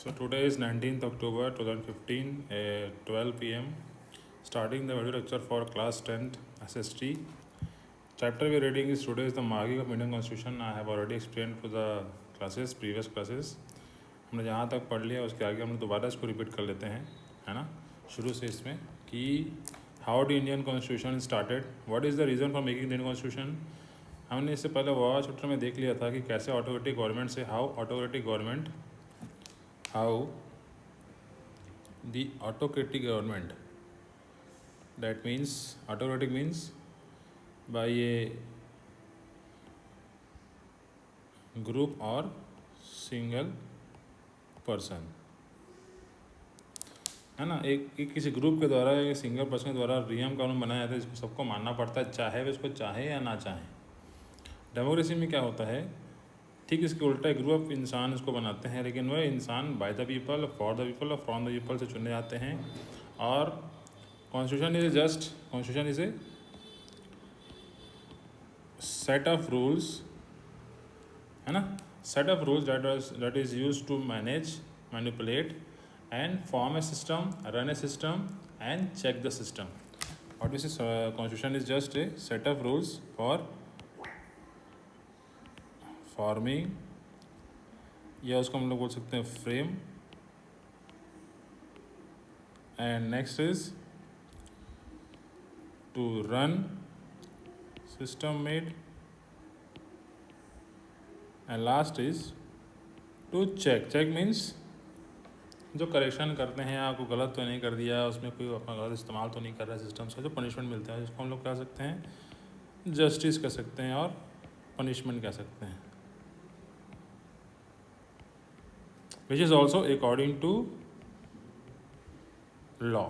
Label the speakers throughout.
Speaker 1: So today is 19th October 2015 at 12 p.m. Starting the video lecture for class 10th SST. Chapter we are reading is today is the marking of Indian Constitution. I have already explained to the previous classes. हमने जहाँ तक पढ़ लिया उसके आगे हम लोग दोबारा इसको रिपीट कर लेते हैं, है ना, शुरू से इसमें कि how the Indian constitution started, what is the reason for making Indian constitution. हमने इससे पहले वह चैप्टर में देख लिया था कि कैसे ऑटोक्रेटिक गवर्नमेंट से how the autocratic government, that means autocratic means by a group or single person, है ना, एक किसी ग्रुप के द्वारा या सिंगल पर्सन के द्वारा नियम कानून बनाया जाता है जिसको सबको मानना पड़ता है, चाहे वे उसको चाहे या ना चाहे. डेमोक्रेसी में क्या होता है, ठीक इसके उल्टा एक ग्रुप ऑफ इंसान इसको बनाते हैं, लेकिन वह इंसान by the people, for the people और फ्रॉम द पीपल से चुने जाते हैं. और constitution is a set of rules, है ना, set of rules that is use to manage, manipulate and form a system, run a system and check the system. और this is constitution is just a set of rules for forming, या उसको हम लोग बोल सकते हैं frame. And next is to run system made, and last is to check means जो correction करते हैं, आपको गलत तो नहीं कर दिया, उसमें कोई अपना गलत इस्तेमाल तो नहीं कर रहा है सिस्टम्स का, जो पनिशमेंट मिलता है जिसको हम लोग कह सकते हैं जस्टिस कह सकते हैं और पनिशमेंट कह सकते हैं, which is also according to law.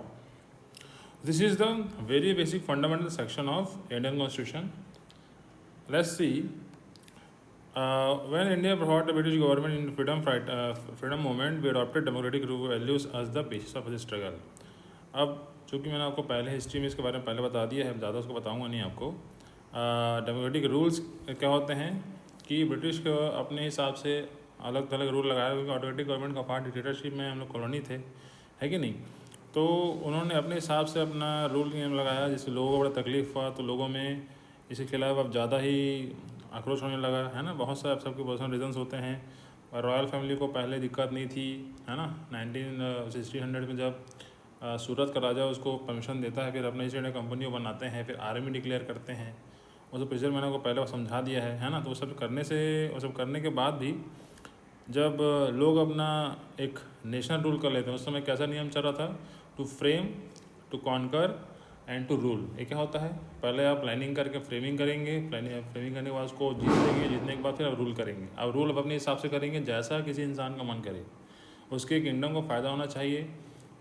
Speaker 1: This is the very basic fundamental section of Indian Constitution. Let's see. When India brought the British government in freedom movement, we adopted democratic values as the basis of the struggle. अब चूँकि मैंने आपको पहले history में इसके बारे में पहले बता दिया है, ज़्यादा उसको बताऊँगा नहीं आपको. डेमोक्रेटिक रूल्स क्या होते हैं कि ब्रिटिश को अपने हिसाब से अलग थलग रूल लगाया, क्योंकि ऑटोक्रेटिक गवर्नमेंट का पार्ट डिक्टेटरशिप में हम लोग कॉलोनी थे, है कि नहीं. तो उन्होंने अपने हिसाब से अपना रूल नियम लगाया, जिससे लोगों को बड़ा तकलीफ हुआ, तो लोगों में इसके खिलाफ अब ज़्यादा ही आक्रोश होने लगा, है ना. बहुत सारे सबके पर्सनल रीजन्स होते हैं. और रॉयल फैमिली को पहले दिक्कत नहीं थी, है ना. 1600 में जब सूरत का राजा उसको परमिशन देता है, फिर अपने ईस्ट इंडिया कंपनी को बनाते हैं, फिर आर्मी डिक्लेयर करते हैं, वो सब प्रेसिडेंट मैंने को पहले समझा दिया है ना. तो वो सब करने के बाद भी जब लोग अपना एक नेशनल रूल कर लेते हैं, उस समय कैसा नियम चल रहा था, to frame, to conquer and to rule. ये क्या होता है, पहले आप प्लानिंग करके फ्रेमिंग करेंगे, फ्रेमिंग करने के बाद उसको जीत लेंगे, जीतने के बाद फिर आप रूल करेंगे. अब रूल अपने हिसाब से करेंगे जैसा किसी इंसान का मन करे. उसके किंगडम को फ़ायदा होना चाहिए.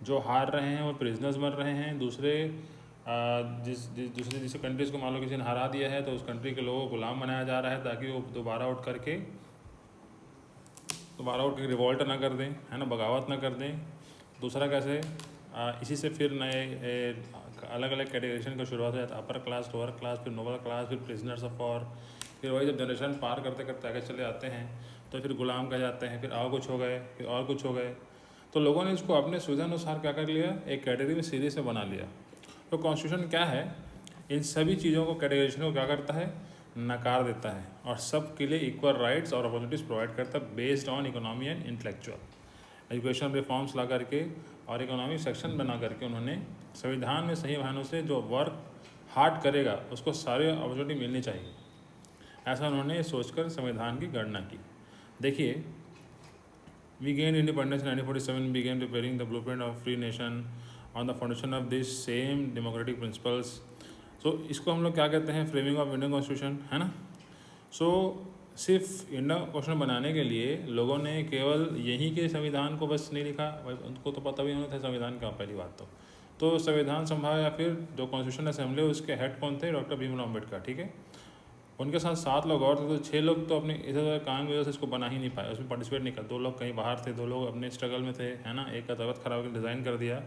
Speaker 1: जो हार रहे हैं वो प्रिजनर्स बन रहे हैं, दूसरे जिस कंट्रीज़ को मान लो किसी ने हरा दिया है, तो उस कंट्री के लोगों को गुलाम बनाया जा रहा है ताकि वो दोबारा उठ करके रिवॉल्ट ना कर दें, है ना, बगावत ना कर दें. दूसरा कैसे, इसी से फिर नए अलग अलग कैटेगरीशन का शुरुआत हो जाता है, अपर क्लास, लोअर क्लास, फिर नोबल क्लास, फिर प्रिजनर्स ऑफ वॉर. फिर वही जब जनरेशन पार करते करते आगे चले आते हैं तो फिर गुलाम कह जाते हैं, फिर और कुछ हो गए, फिर और कुछ हो गए. तो लोगों ने इसको अपने सुविधा अनुसार क्या कर लिया, एक कैटेगरी में सीधे से बना लिया. तो कॉन्स्टिट्यूशन क्या है, इन सभी चीज़ों को, कैटेगरीशन को क्या करता है, नकार देता है, और सब के लिए इक्वल राइट्स और अपॉर्चुनिटीज़ प्रोवाइड करता है based on economy and intellectual. Education reforms ला करके और इकोनॉमिक सेक्शन बना करके उन्होंने संविधान में सही बहानों से जो वर्क हार्ड करेगा उसको सारी अपॉर्चुनिटी मिलनी चाहिए, ऐसा उन्होंने सोचकर संविधान की गणना की. देखिए, we gain independence in 1947, began preparing the blueprint of free nation on the foundation of this same democratic principles. सो इसको हम लोग क्या कहते हैं, फ्रेमिंग ऑफ इंडियन कॉन्स्टिट्यूशन, है ना. सो सिर्फ इंडियन कॉन्स्टिट्यूशन बनाने के लिए लोगों ने केवल यहीं के संविधान को बस नहीं लिखा, उनको तो पता भी नहीं था संविधान का, पहली बात तो संविधान सभा या फिर जो कॉन्स्टिट्यूशन असेंबली उसके हेड कौन थे, डॉक्टर भीमराव अम्बेडकर, ठीक है. उनके साथ 7 लोग और थे, तो 6 लोग तो अपने इधर काम की वजह से इसको बना ही नहीं पाए, उसमें पार्टिसिपेट नहीं कर. 2 लोग कहीं बाहर थे, 2 लोग अपने स्ट्रगल में थे, है ना. एक का तबीयत खराब होकर डिज़ाइन कर दिया,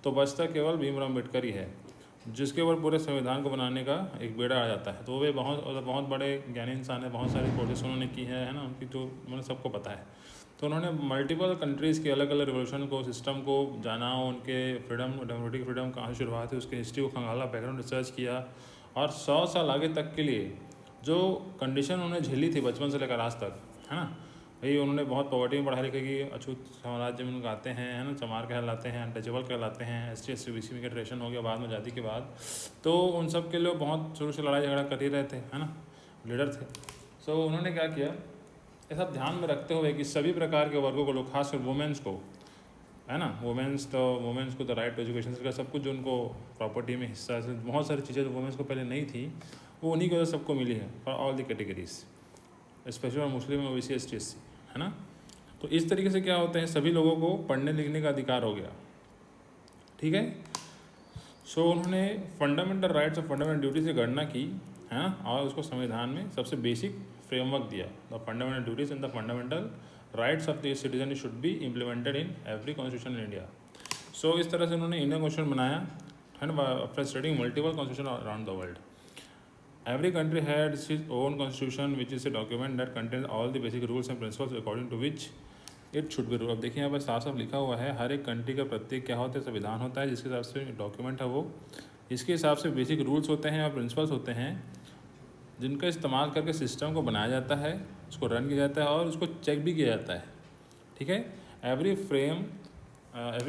Speaker 1: तो बचता केवल भीमराव अम्बेडकर ही है. जिसके ऊपर पूरे संविधान को बनाने का एक बेड़ा आ जाता है। तो वे बहुत बहुत बड़े ज्ञानी इंसान है, बहुत सारी कोशिश उन्होंने की है ना, उनकी तो मतलब सबको पता है। तो उन्होंने मल्टीपल कंट्रीज़ के अलग अलग रिवोल्यूशन को, सिस्टम को जाना, उनके फ्रीडम, डेमोक्रेटिक फ्रीडम कहाँ से शुरुआत है उसकी हिस्ट्री को खंगाला, बैकग्राउंड रिसर्च किया, और 100 साल आगे तक के लिए जो कंडीशन उन्होंने झेली थी बचपन से लेकर आज तक, है ना भाई, उन्होंने बहुत पॉवर्टी में पढ़ाई लिखाई की, अछूत साम्राज्य में गाते हैं, है ना, चमार कहलाते हैं, अनटचेबल कहलाते हैं, ST SC BC में कैटेशन हो गया बाद में आज़ादी के बाद। तो उन सब के लिए बहुत शुरू से लड़ाई झगड़ा कर ही रहे थे, है ना, लीडर थे। सो उन्होंने क्या किया, ये सब ध्यान में रखते हुए कि सभी प्रकार के वर्गों को, लोग खासकर वुमेंस को, है ना, वुमेंस को द राइट टू एजुकेशन का सब कुछ, जो उनको प्रॉपर्टी में हिस्सा से बहुत सारी चीज़ें जो वुमेंस को पहले नहीं थी, वो उन्हीं की वजह से सबको मिली है, for all the categories, specially Muslim, OBC, ST SC, है ना। तो इस तरीके से क्या होते हैं, सभी लोगों को पढ़ने लिखने का अधिकार हो गया, ठीक है। सो उन्होंने फंडामेंटल राइट्स और फंडामेंटल ड्यूटी से गणना की, है ना, और उसको संविधान में सबसे बेसिक फ्रेमवर्क दिया, the fundamental duties and the fundamental rights of the citizen should be implemented in every constitution in India. So इस तरह से उन्होंने इंडियन कॉन्स्टिट्यूशन बनाया, है ना, after studying multiple constitution around the world. Every country had its own constitution, which is a document that contains all the basic rules and principles according to which it should be ruled। अब देखिए यहाँ पर साफ साफ लिखा हुआ है, हर एक कंट्री का प्रत्येक क्या होता है, संविधान होता है, जिसके हिसाब से डॉक्यूमेंट है वो, इसके हिसाब से बेसिक रूल्स होते हैं और प्रिंसिपल्स होते हैं, जिनका इस्तेमाल करके सिस्टम को बनाया जाता है, उसको रन किया जाता है और उसको चेक भी किया जाता है, ठीक है। Every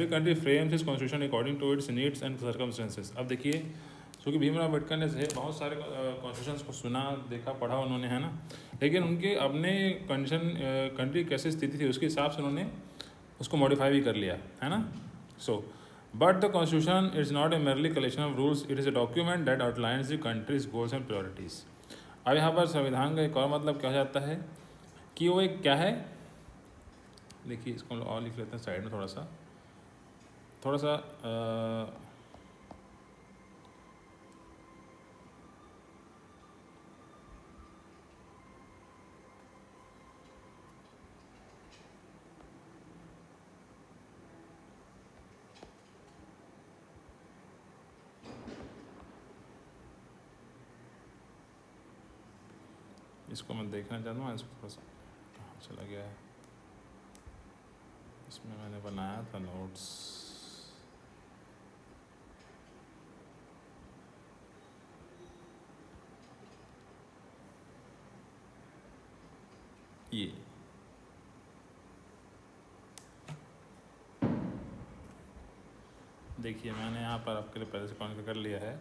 Speaker 1: country frames its constitution according to its needs and circumstances. अब देखिए, क्योंकि भीमराव अम्बेडकर ने बहुत सारे कॉन्स्टिट्यूशंस को सुना, देखा, पढ़ा उन्होंने, है ना, लेकिन उनके अपने कंट्री कैसी स्थिति थी उसके हिसाब से उन्होंने उसको मॉडिफाई भी कर लिया, है ना। So but the constitution is not a merely collection of rules, it is a document that outlines the countries goals and priorities. अब यहाँ पर संविधान का एक और मतलब क्या हो जाता है कि वो एक क्या है, देखिए इसको और लिख लेते हैं साइड में, थोड़ा सा इसको मैं देखना चाहता हूँ, इसको थोड़ा सा कहाँ चला गया है, इसमें मैंने बनाया था नोट्स, ये देखिए मैंने यहाँ पर आपके लिए पहले से कॉन्फ़िगर कर लिया है।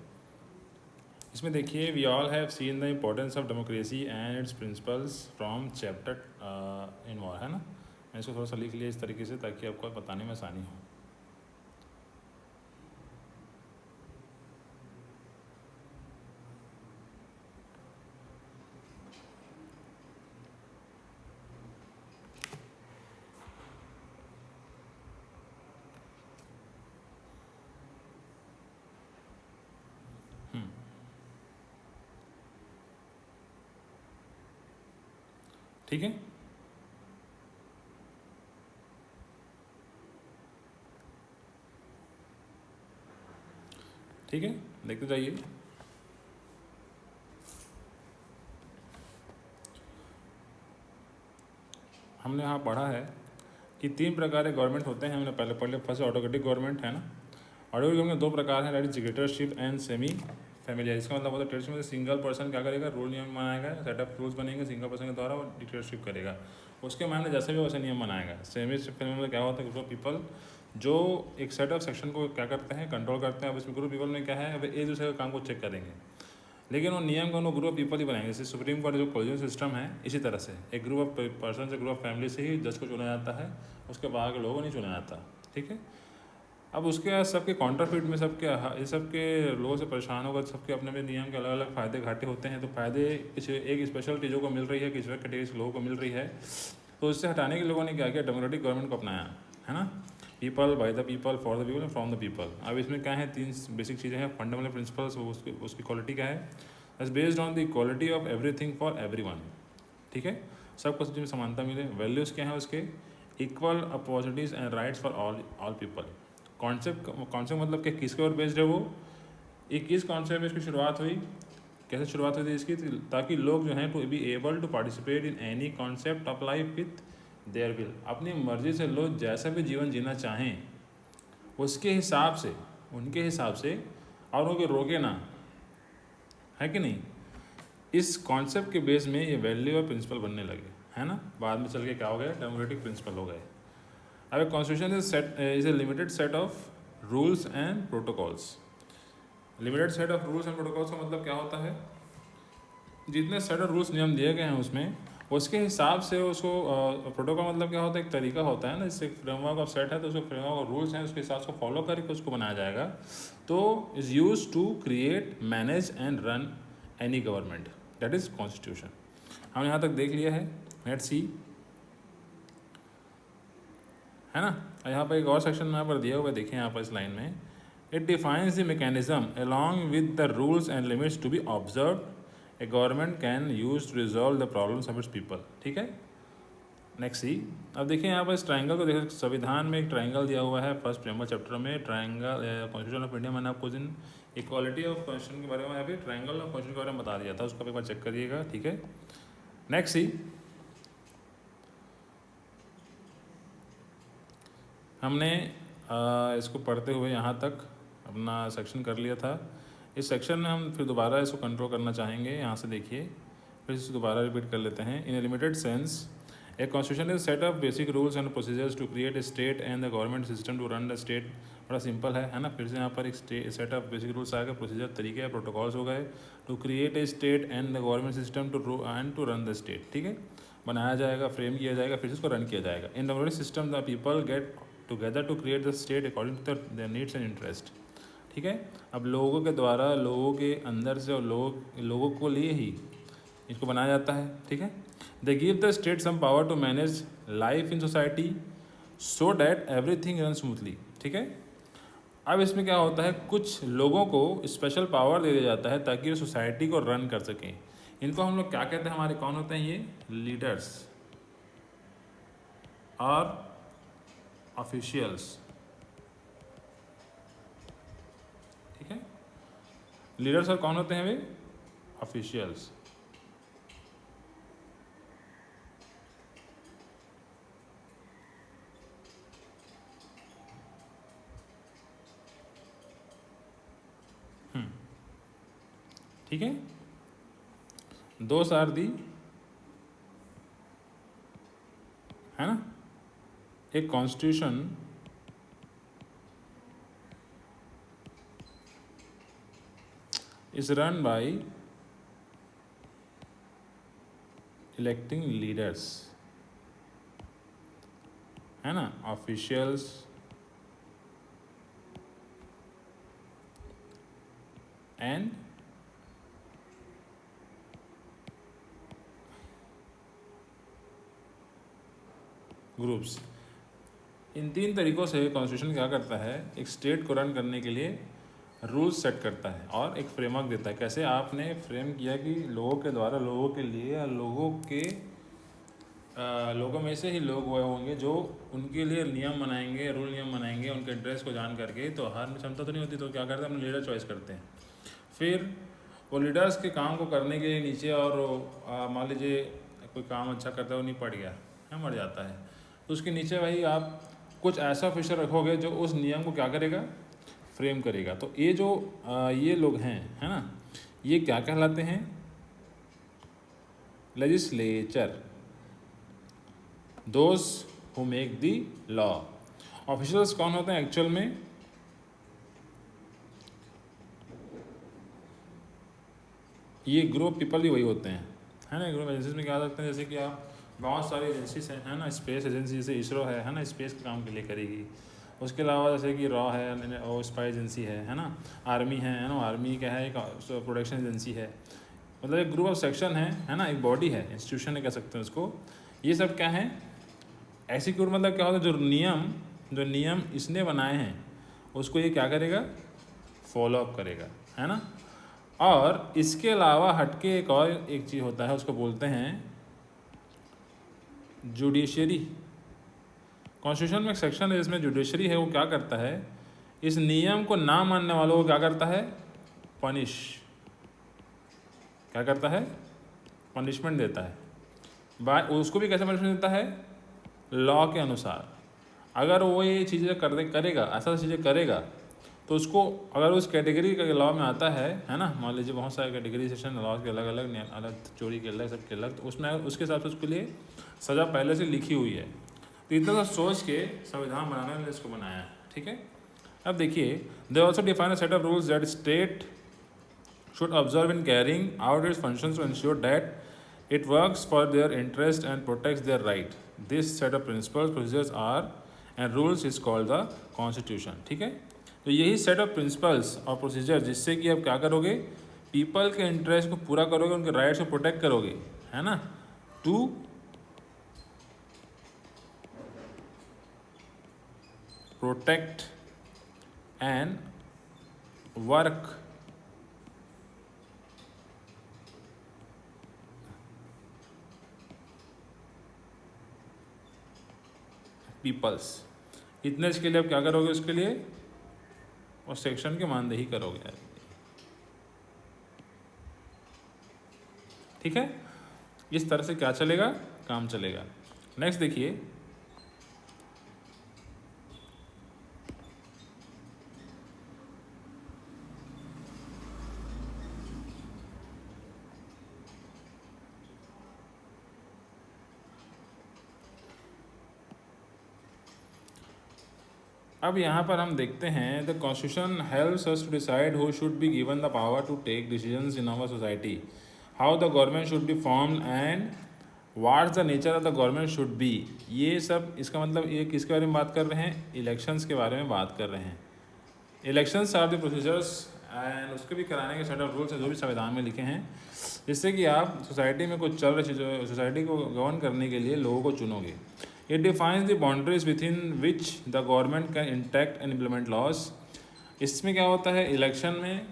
Speaker 1: इसमें देखिए, we all have seen the importance of democracy and its principles from chapter in war, है ना। मैं इसको थोड़ा सा लिख लिया इस तरीके से ताकि आपको बताने में आसानी हो। ठीक है, ठीक है, देखते जाइए। हमने यहाँ पढ़ा है कि 3 प्रकार के गवर्नमेंट होते हैं, हमने पहले पढ़ लिया। फर्स्ट ऑटोक्रेटिक गवर्नमेंट, है ना। ऑटोक्रेटिक गवर्नमेंट 2 प्रकार हैं, that is dictatorship and semi familiar. इसका मतलब होता है डिक्टेटरशिप में सिंगल पर्सन क्या करेगा, रूल नियम बनाएगा, सेट ऑफ रूल्स बनेंगे सिंगल पर्सन के द्वारा, और डिक्टेटरशिप करेगा, उसके मायने जैसे भी वैसे नियम बनाएगा। सेमी फैमिली में क्या होता है, ग्रुप ऑफ पीपल जो एक सेट ऑफ सेक्शन को क्या करते हैं, कंट्रोल करते हैं। अब इसमें ग्रुप पीपल में क्या है, अब एक दूसरे का काम को चेक करेंगे, लेकिन वो नियम को उन्होंने ग्रुप ऑफ पीपल ही बनाएंगे। जैसे सुप्रीम कोर्ट जो कोलिजियन सिस्टम है, इसी तरह से एक ग्रुप ऑफ पर्सन से, ग्रुप ऑफ फैमिली से ही जज को चुना जाता है, उसके बाहर के लोगों को नहीं चुना जाता, ठीक है। अब उसके सबके काउंटरफिट में ये सबके लोगों से परेशान होकर सबके अपने अपने नियम के अलग अलग फ़ायदे घाटे होते हैं। तो फ़ायदे किसी एक स्पेशल चीज़ों को मिल रही है, किसी कैटेगरी के लोगों को मिल रही है, तो इससे हटाने के लोगों ने क्या किया, डेमोक्रेटिक गवर्नमेंट को अपनाया, है ना। People, bye the people, for the people and from the people. अब इसमें क्या है, 3 बेसिक चीज़ें हैं, फंडामेंटल प्रिंसिपल्स, उसकी क्वालिटी क्या है, is based on the equality of everything for everyone, ठीक है, सबको सब में समानता मिले। वैल्यूज़ क्या है उसके, equal opportunities and rights for all people. Concept मतलब कि किसके ऊपर बेस्ड है वो, ये किस कॉन्सेप्ट में इसकी शुरुआत हुई, कैसे शुरुआत हुई थी इसकी, ताकि लोग जो हैं to be able to participate in any concept of life with their will, अपनी मर्जी से लोग जैसा भी जीवन जीना चाहें उसके हिसाब से, उनके हिसाब से, और उनको रोके ना, है कि नहीं। इस कॉन्सेप्ट के बेस में ये वैल्यू और प्रिंसिपल बनने लगे, है ना। बाद में चल के क्या हो गया, डेमोक्रेटिक प्रिंसिपल हो गए। अब constitution is A limited set of rules and protocols. Limited set of rules and protocols का मतलब क्या होता है, जितने सेट ऑफ रूल्स नियम दिए गए हैं उसमें उसके हिसाब से उसको प्रोटोकॉल मतलब क्या होता है, एक तरीका होता है ना, जैसे फ्रेमवर्क ऑफ सेट है तो उसको फ्रेमवर्क ऑफ रूल्स हैं उसके हिसाब से फॉलो करके उसको बनाया जाएगा। तो is use to create, manage and run any government, that is constitution. हमने यहाँ तक देख लिया है, लेट्स सी, है ना। यहाँ पर एक और सेक्शन यहाँ पर दिया हुआ है, देखिए यहाँ पर इस लाइन में, it defines the mechanism along with the rules and limits to be observe a government can use to resolve the problems of its people, ठीक है। नेक्स्ट सी, अब देखिए यहाँ पर इस ट्रायंगल को देखिए, संविधान में एक ट्रायंगल दिया हुआ है फर्स्ट प्रेमल चैप्टर में, ट्रायंगल कॉन्स्टिट्यूशन ऑफ इंडिया। मैंने आपको जिन इक्वालिटी ऑफ कॉन्स्टिट्यूशन के बारे में अभी ट्रायंगल ऑफ कॉन्स्टिट्यूशन के बारे में बता दिया था, उसको एक बार चेक करिएगा, ठीक है। नेक्स्ट सी, हमने इसको पढ़ते हुए यहाँ तक अपना सेक्शन कर लिया था। इस सेक्शन में हम फिर दोबारा इसको कंट्रोल करना चाहेंगे, यहाँ से देखिए, फिर इसको दोबारा रिपीट कर लेते हैं। In a limited sense a constitution is set of basic rules and procedures to create a state and the government system to run the state. बड़ा सिंपल है ना। फिर से यहाँ पर एक सेट ऑफ बेसिक रूल्स आ गए, प्रोसीजर तरीके प्रोटोकॉल्स हो गए, to create a state and the government system to run the state, ठीक है। बनाया जाएगा, फ्रेम किया जाएगा, फिर इसको रन किया जाएगा। In democratic system the people get together to create the state according to their needs and interest, ठीक है। अब लोगों के द्वारा, लोगों के अंदर से और लोगों को लिए ही इसको बनाया जाता है, ठीक है। They give the state some power to manage life in society so that everything run smoothly, ठीक है। अब इसमें क्या होता है, कुछ लोगों को स्पेशल पावर दे दिया जाता है ताकि वो सोसाइटी को रन कर सकें। इनको हम लोग क्या कहते हैं, हमारे कौन होते हैं, ये लीडर्स और ऑफिशियल्स, ठीक है। लीडर्स और कौन होते हैं वे, ऑफिशियल्स। ठीक है, दोस आर दी, है ना। एक constitution is run by electing leaders, है ना, ऑफिशियल्स एंड ग्रुप्स। इन तीन तरीक़ों से कॉन्स्टिट्यूशन क्या करता है, एक स्टेट को रन करने के लिए रूल्स सेट करता है और एक फ्रेमवर्क देता है। कैसे आपने फ्रेम किया कि लोगों के द्वारा, लोगों के लिए, या लोगों में से ही लोग वो होंगे जो उनके लिए नियम बनाएंगे, रूल नियम बनाएंगे, उनके इंटरेस्ट को जान करके। तो हर में क्षमता तो नहीं होती, तो क्या करते हैं, अपने लीडर चॉइस करते हैं। फिर वो लीडर्स के काम को करने के नीचे, और मान लीजिए कोई काम अच्छा करता है, वो नहीं पड़ गया है, मर जाता है, तो उसके नीचे भाई आप कुछ ऐसा ऑफिसर रखोगे जो उस नियम को क्या करेगा, फ्रेम करेगा। तो ये जो ये लोग हैं, है ना, ये क्या कहलाते हैं, legislature, those who make the law. Officials कौन होते हैं एक्चुअल में, ये ग्रुप पीपल ही वही होते हैं, है ना। ग्रुप एजेंसीज में क्या आ सकते हैं, जैसे कि आप बहुत सारी एजेंसीज हैं, है ना, स्पेस एजेंसी जैसे इसरो है ना, स्पेस के काम के लिए करेगी। उसके अलावा जैसे कि रॉ है, और स्पाई एजेंसी है ना। आर्मी है ना, आर्मी क्या है, एक प्रोडक्शन एजेंसी है। मतलब एक ग्रुप ऑफ सेक्शन है ना, एक बॉडी है, इंस्टीट्यूशन है कह सकते हैं उसको। ये सब क्या है, एग्जीक्यूट मतलब क्या होता है, जो नियम इसने बनाए हैं उसको ये क्या करेगा, फॉलो अप करेगा, है ना। और इसके अलावा हटके एक चीज़ होता है, उसको बोलते हैं जुडिशरी। कॉन्स्टिट्यूशन में एक सेक्शन है जिसमें जुडिशरी है, वो क्या करता है, इस नियम को ना मानने वालों को क्या करता है, पनिश, क्या करता है, पनिशमेंट देता है। बाय उसको भी कैसे पनिशमेंट देता है, लॉ के अनुसार। अगर वो ये चीज़ें करेगा, ऐसा चीज़ें करेगा, तो उसको अगर उस कैटेगरी का लॉ में आता है ना, मान लीजिए बहुत सारे कैटेगरी सेक्शन लॉ के अलग अलग अलग, चोरी के अलग, सबके अलग, तो उसमें उसके हिसाब से उसके लिए सज़ा पहले से लिखी हुई है। तो इतना सा सोच के संविधान बनाने ने इसको बनाया है, ठीक है। अब देखिए, they also define a set of rules that state should observe in carrying out its functions to ensure that it works for their interest and protects their right. This set of principles, procedures are and rules is called the constitution. ठीक है, तो यही set of principles और procedure जिससे कि आप क्या करोगे, पीपल के इंटरेस्ट को पूरा करोगे, उनके राइट्स को प्रोटेक्ट करोगे, है ना, to protect and work peoples. इतने इसके लिए आप क्या करोगे, उसके लिए उस सेक्शन के मानदेही करोगे, ठीक है। इस तरह से क्या चलेगा, काम चलेगा। नेक्स्ट देखिए, अब यहाँ पर हम देखते हैं, the constitution helps us to decide who should be given the power to take decisions in our society, how the government should be formed and what's the nature of the government should be. ये सब इसका मतलब ये किसके बारे में बात कर रहे हैं, इलेक्शंस के बारे में बात कर रहे हैं। Elections are the procedures and उसके भी कराने के सेट ऑफ रूल्स जो भी संविधान में लिखे हैं, जिससे कि आप सोसाइटी में कुछ चल रही चीज़ों, सोसाइटी को गवर्न करने के लिए लोगों को चुनोगे। It defines the boundaries within which the government can enact and implement laws. इसमें क्या होता है, इलेक्शन में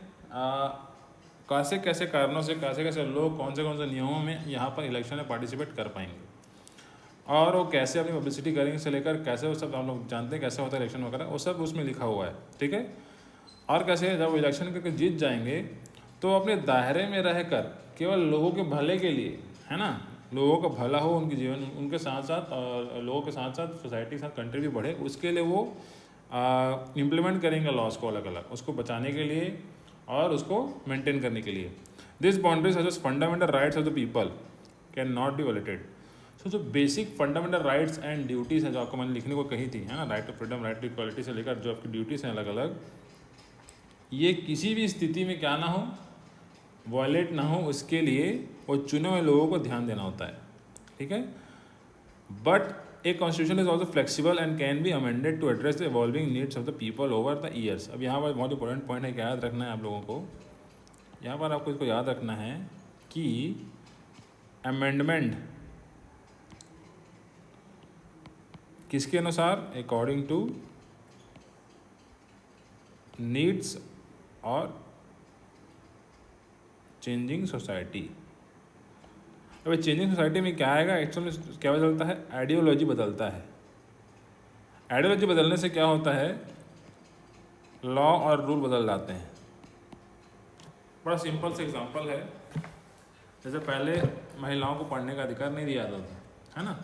Speaker 1: कैसे कैसे कारणों से कैसे कैसे लोग कौन से नियमों में यहाँ पर इलेक्शन में पार्टिसिपेट कर पाएंगे और वो कैसे अपनी पब्लिसिटी करेंगे से लेकर कैसे, वो सब हम लोग जानते हैं कैसे होता है इलेक्शन वगैरह, वो सब उसमें लिखा हुआ है, ठीक है। और कैसे जब इलेक्शन करके जीत जाएंगे तो अपने दायरे में रहकर केवल लोगों के भले के लिए, है ना, लोगों का भला हो उनके जीवन, उनके साथ साथ और लोगों के साथ साथ सोसाइटी के साथ कंट्री भी बढ़े, उसके लिए वो इम्प्लीमेंट करेंगे लॉज को अलग अलग, उसको बचाने के लिए और उसको मेंटेन करने के लिए। This boundaries such as fundamental rights of the people can not be violated. So जो basic fundamental rights and duties हैं जो आपको मैंने लिखने को कही थी, है ना, right to freedom, right to equality से लेकर जो आपकी ड्यूटीज़ हैं अलग अलग, ये किसी भी स्थिति में क्या ना हो, वायलेट ना हो, उसके लिए वो चुने हुए लोगों को ध्यान देना होता है, ठीक है। But a constitution is also flexible and can be amended to address the evolving needs of the people over the years. अब यहाँ पर बहुत इंपॉर्टेंट पॉइंट है, क्या याद रखना है आप लोगों को, यहाँ पर आपको इसको याद रखना है कि अमेंडमेंट किसके अनुसार, अकॉर्डिंग टू नीड्स और चेंजिंग सोसाइटी। अब चेंजिंग सोसाइटी में क्या आएगा, एक्चुअली क्या बदलता है, आइडियोलॉजी बदलता है। आइडियोलॉजी बदलने से क्या होता है, लॉ और रूल बदल जाते हैं। बड़ा सिंपल से एग्जांपल है, जैसे पहले महिलाओं को पढ़ने का अधिकार नहीं दिया जाता था, है ना,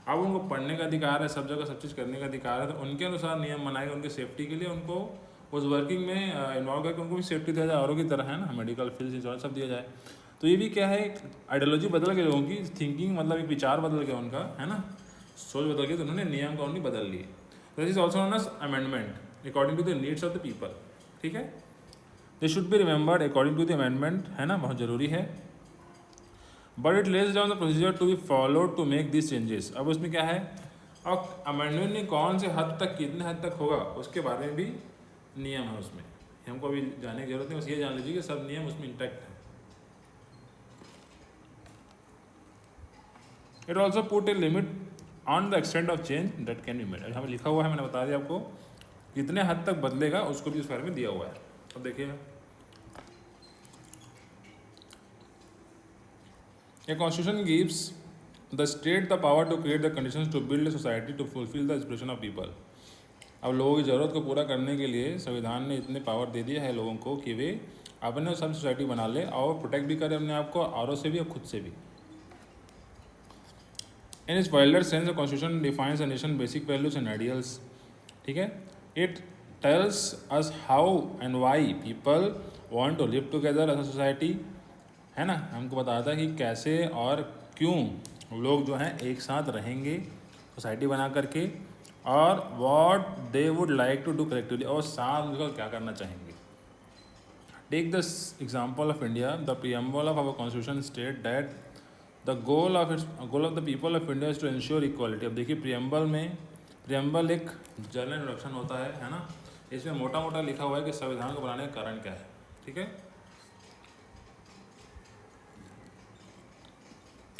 Speaker 1: अब उनको पढ़ने का अधिकार है, सब जगह सब चीज़ करने का अधिकार है, तो उनके अनुसार नियम बनाएंगे, उनके सेफ्टी के लिए उनको उस वर्किंग में इन्वॉल्व करके उनको भी सेफ्टी दिया जाए, औरों की तरह, है ना, मेडिकल फील्ड इंश्योरेंस सब दिया जाए। तो ये भी क्या है, आइडियोलॉजी बदल गई लोगों की, थिंकिंग मतलब एक विचार बदल गया उनका, है ना, सोच बदल गई, तो उन्होंने नियम कानून बदल लिए। This is also known as amendment according to the needs of the people, ठीक है। They should be remembered according to the amendment, है ना, बहुत ज़रूरी है। But it lays down the procedure to be followed to make this changes. अब उसमें क्या है, और अमेंडमेंट ने कौन से हद तक, कितने हद तक होगा, उसके बारे में भी नियम है उसमें, हमको अभी जानने की जरूरत नहीं, बस ये जान लीजिए कि सब नियम उसमें इंटैक्ट है। It also put a limit on the extent of change that can be made. हमें लिखा हुआ है, मैंने बता दिया आपको कितने हद तक बदलेगा, उसको भी उस बारे में दिया हुआ है। अब देखिए, a constitution gives the state the power to create the conditions to build a society to fulfil the aspiration of people. अब लोगों की ज़रूरत को पूरा करने के लिए संविधान ने इतने पावर दे दिया है लोगों को कि वे अपने सब सोसाइटी बना ले और प्रोटेक्ट भी करे अपने आप को, औरों से भी और खुद से भी। In its wilder sense constitution defines a nation basic values and ideals, ठीक है। It tells us how and why people want to live together as a society, है ना। हमको बताता है कि कैसे और क्यों लोग जो हैं एक साथ रहेंगे सोसाइटी बना करके, और what they would like to do collectively, और साथ मिलकर क्या करना चाहेंगे। Take the example of India, the preamble of our constitution state that the goal of the people of India is to ensure equality. अब देखिए प्रीएम्बल एक general introduction होता है ना। इसमें मोटा मोटा लिखा हुआ है कि संविधान को बनाने का कारण क्या है, ठीक है।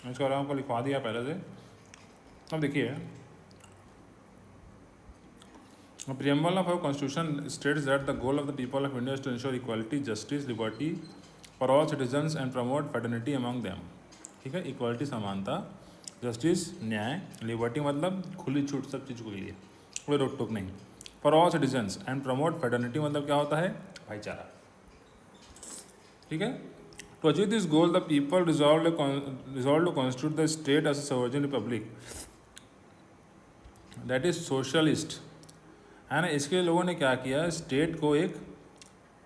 Speaker 1: इसके बारे में आपको लिखवा दिया पहले से। अब देखिए, preamble of our constitution states that the goal of the people of India is to ensure equality, justice, liberty for all citizens and promote fraternity among them, ठीक है। इक्वालिटी समानता, जस्टिस न्याय, लिबर्टी मतलब खुली छूट सब चीज़ के लिए, कोई रोक टोक नहीं, for all citizens and promote fraternity मतलब क्या होता है, भाईचारा, ठीक है। To achieve this goal the people resolve to constitute the state as a sovereign republic that is socialist, है ना। इसके लोगों ने क्या किया, स्टेट को एक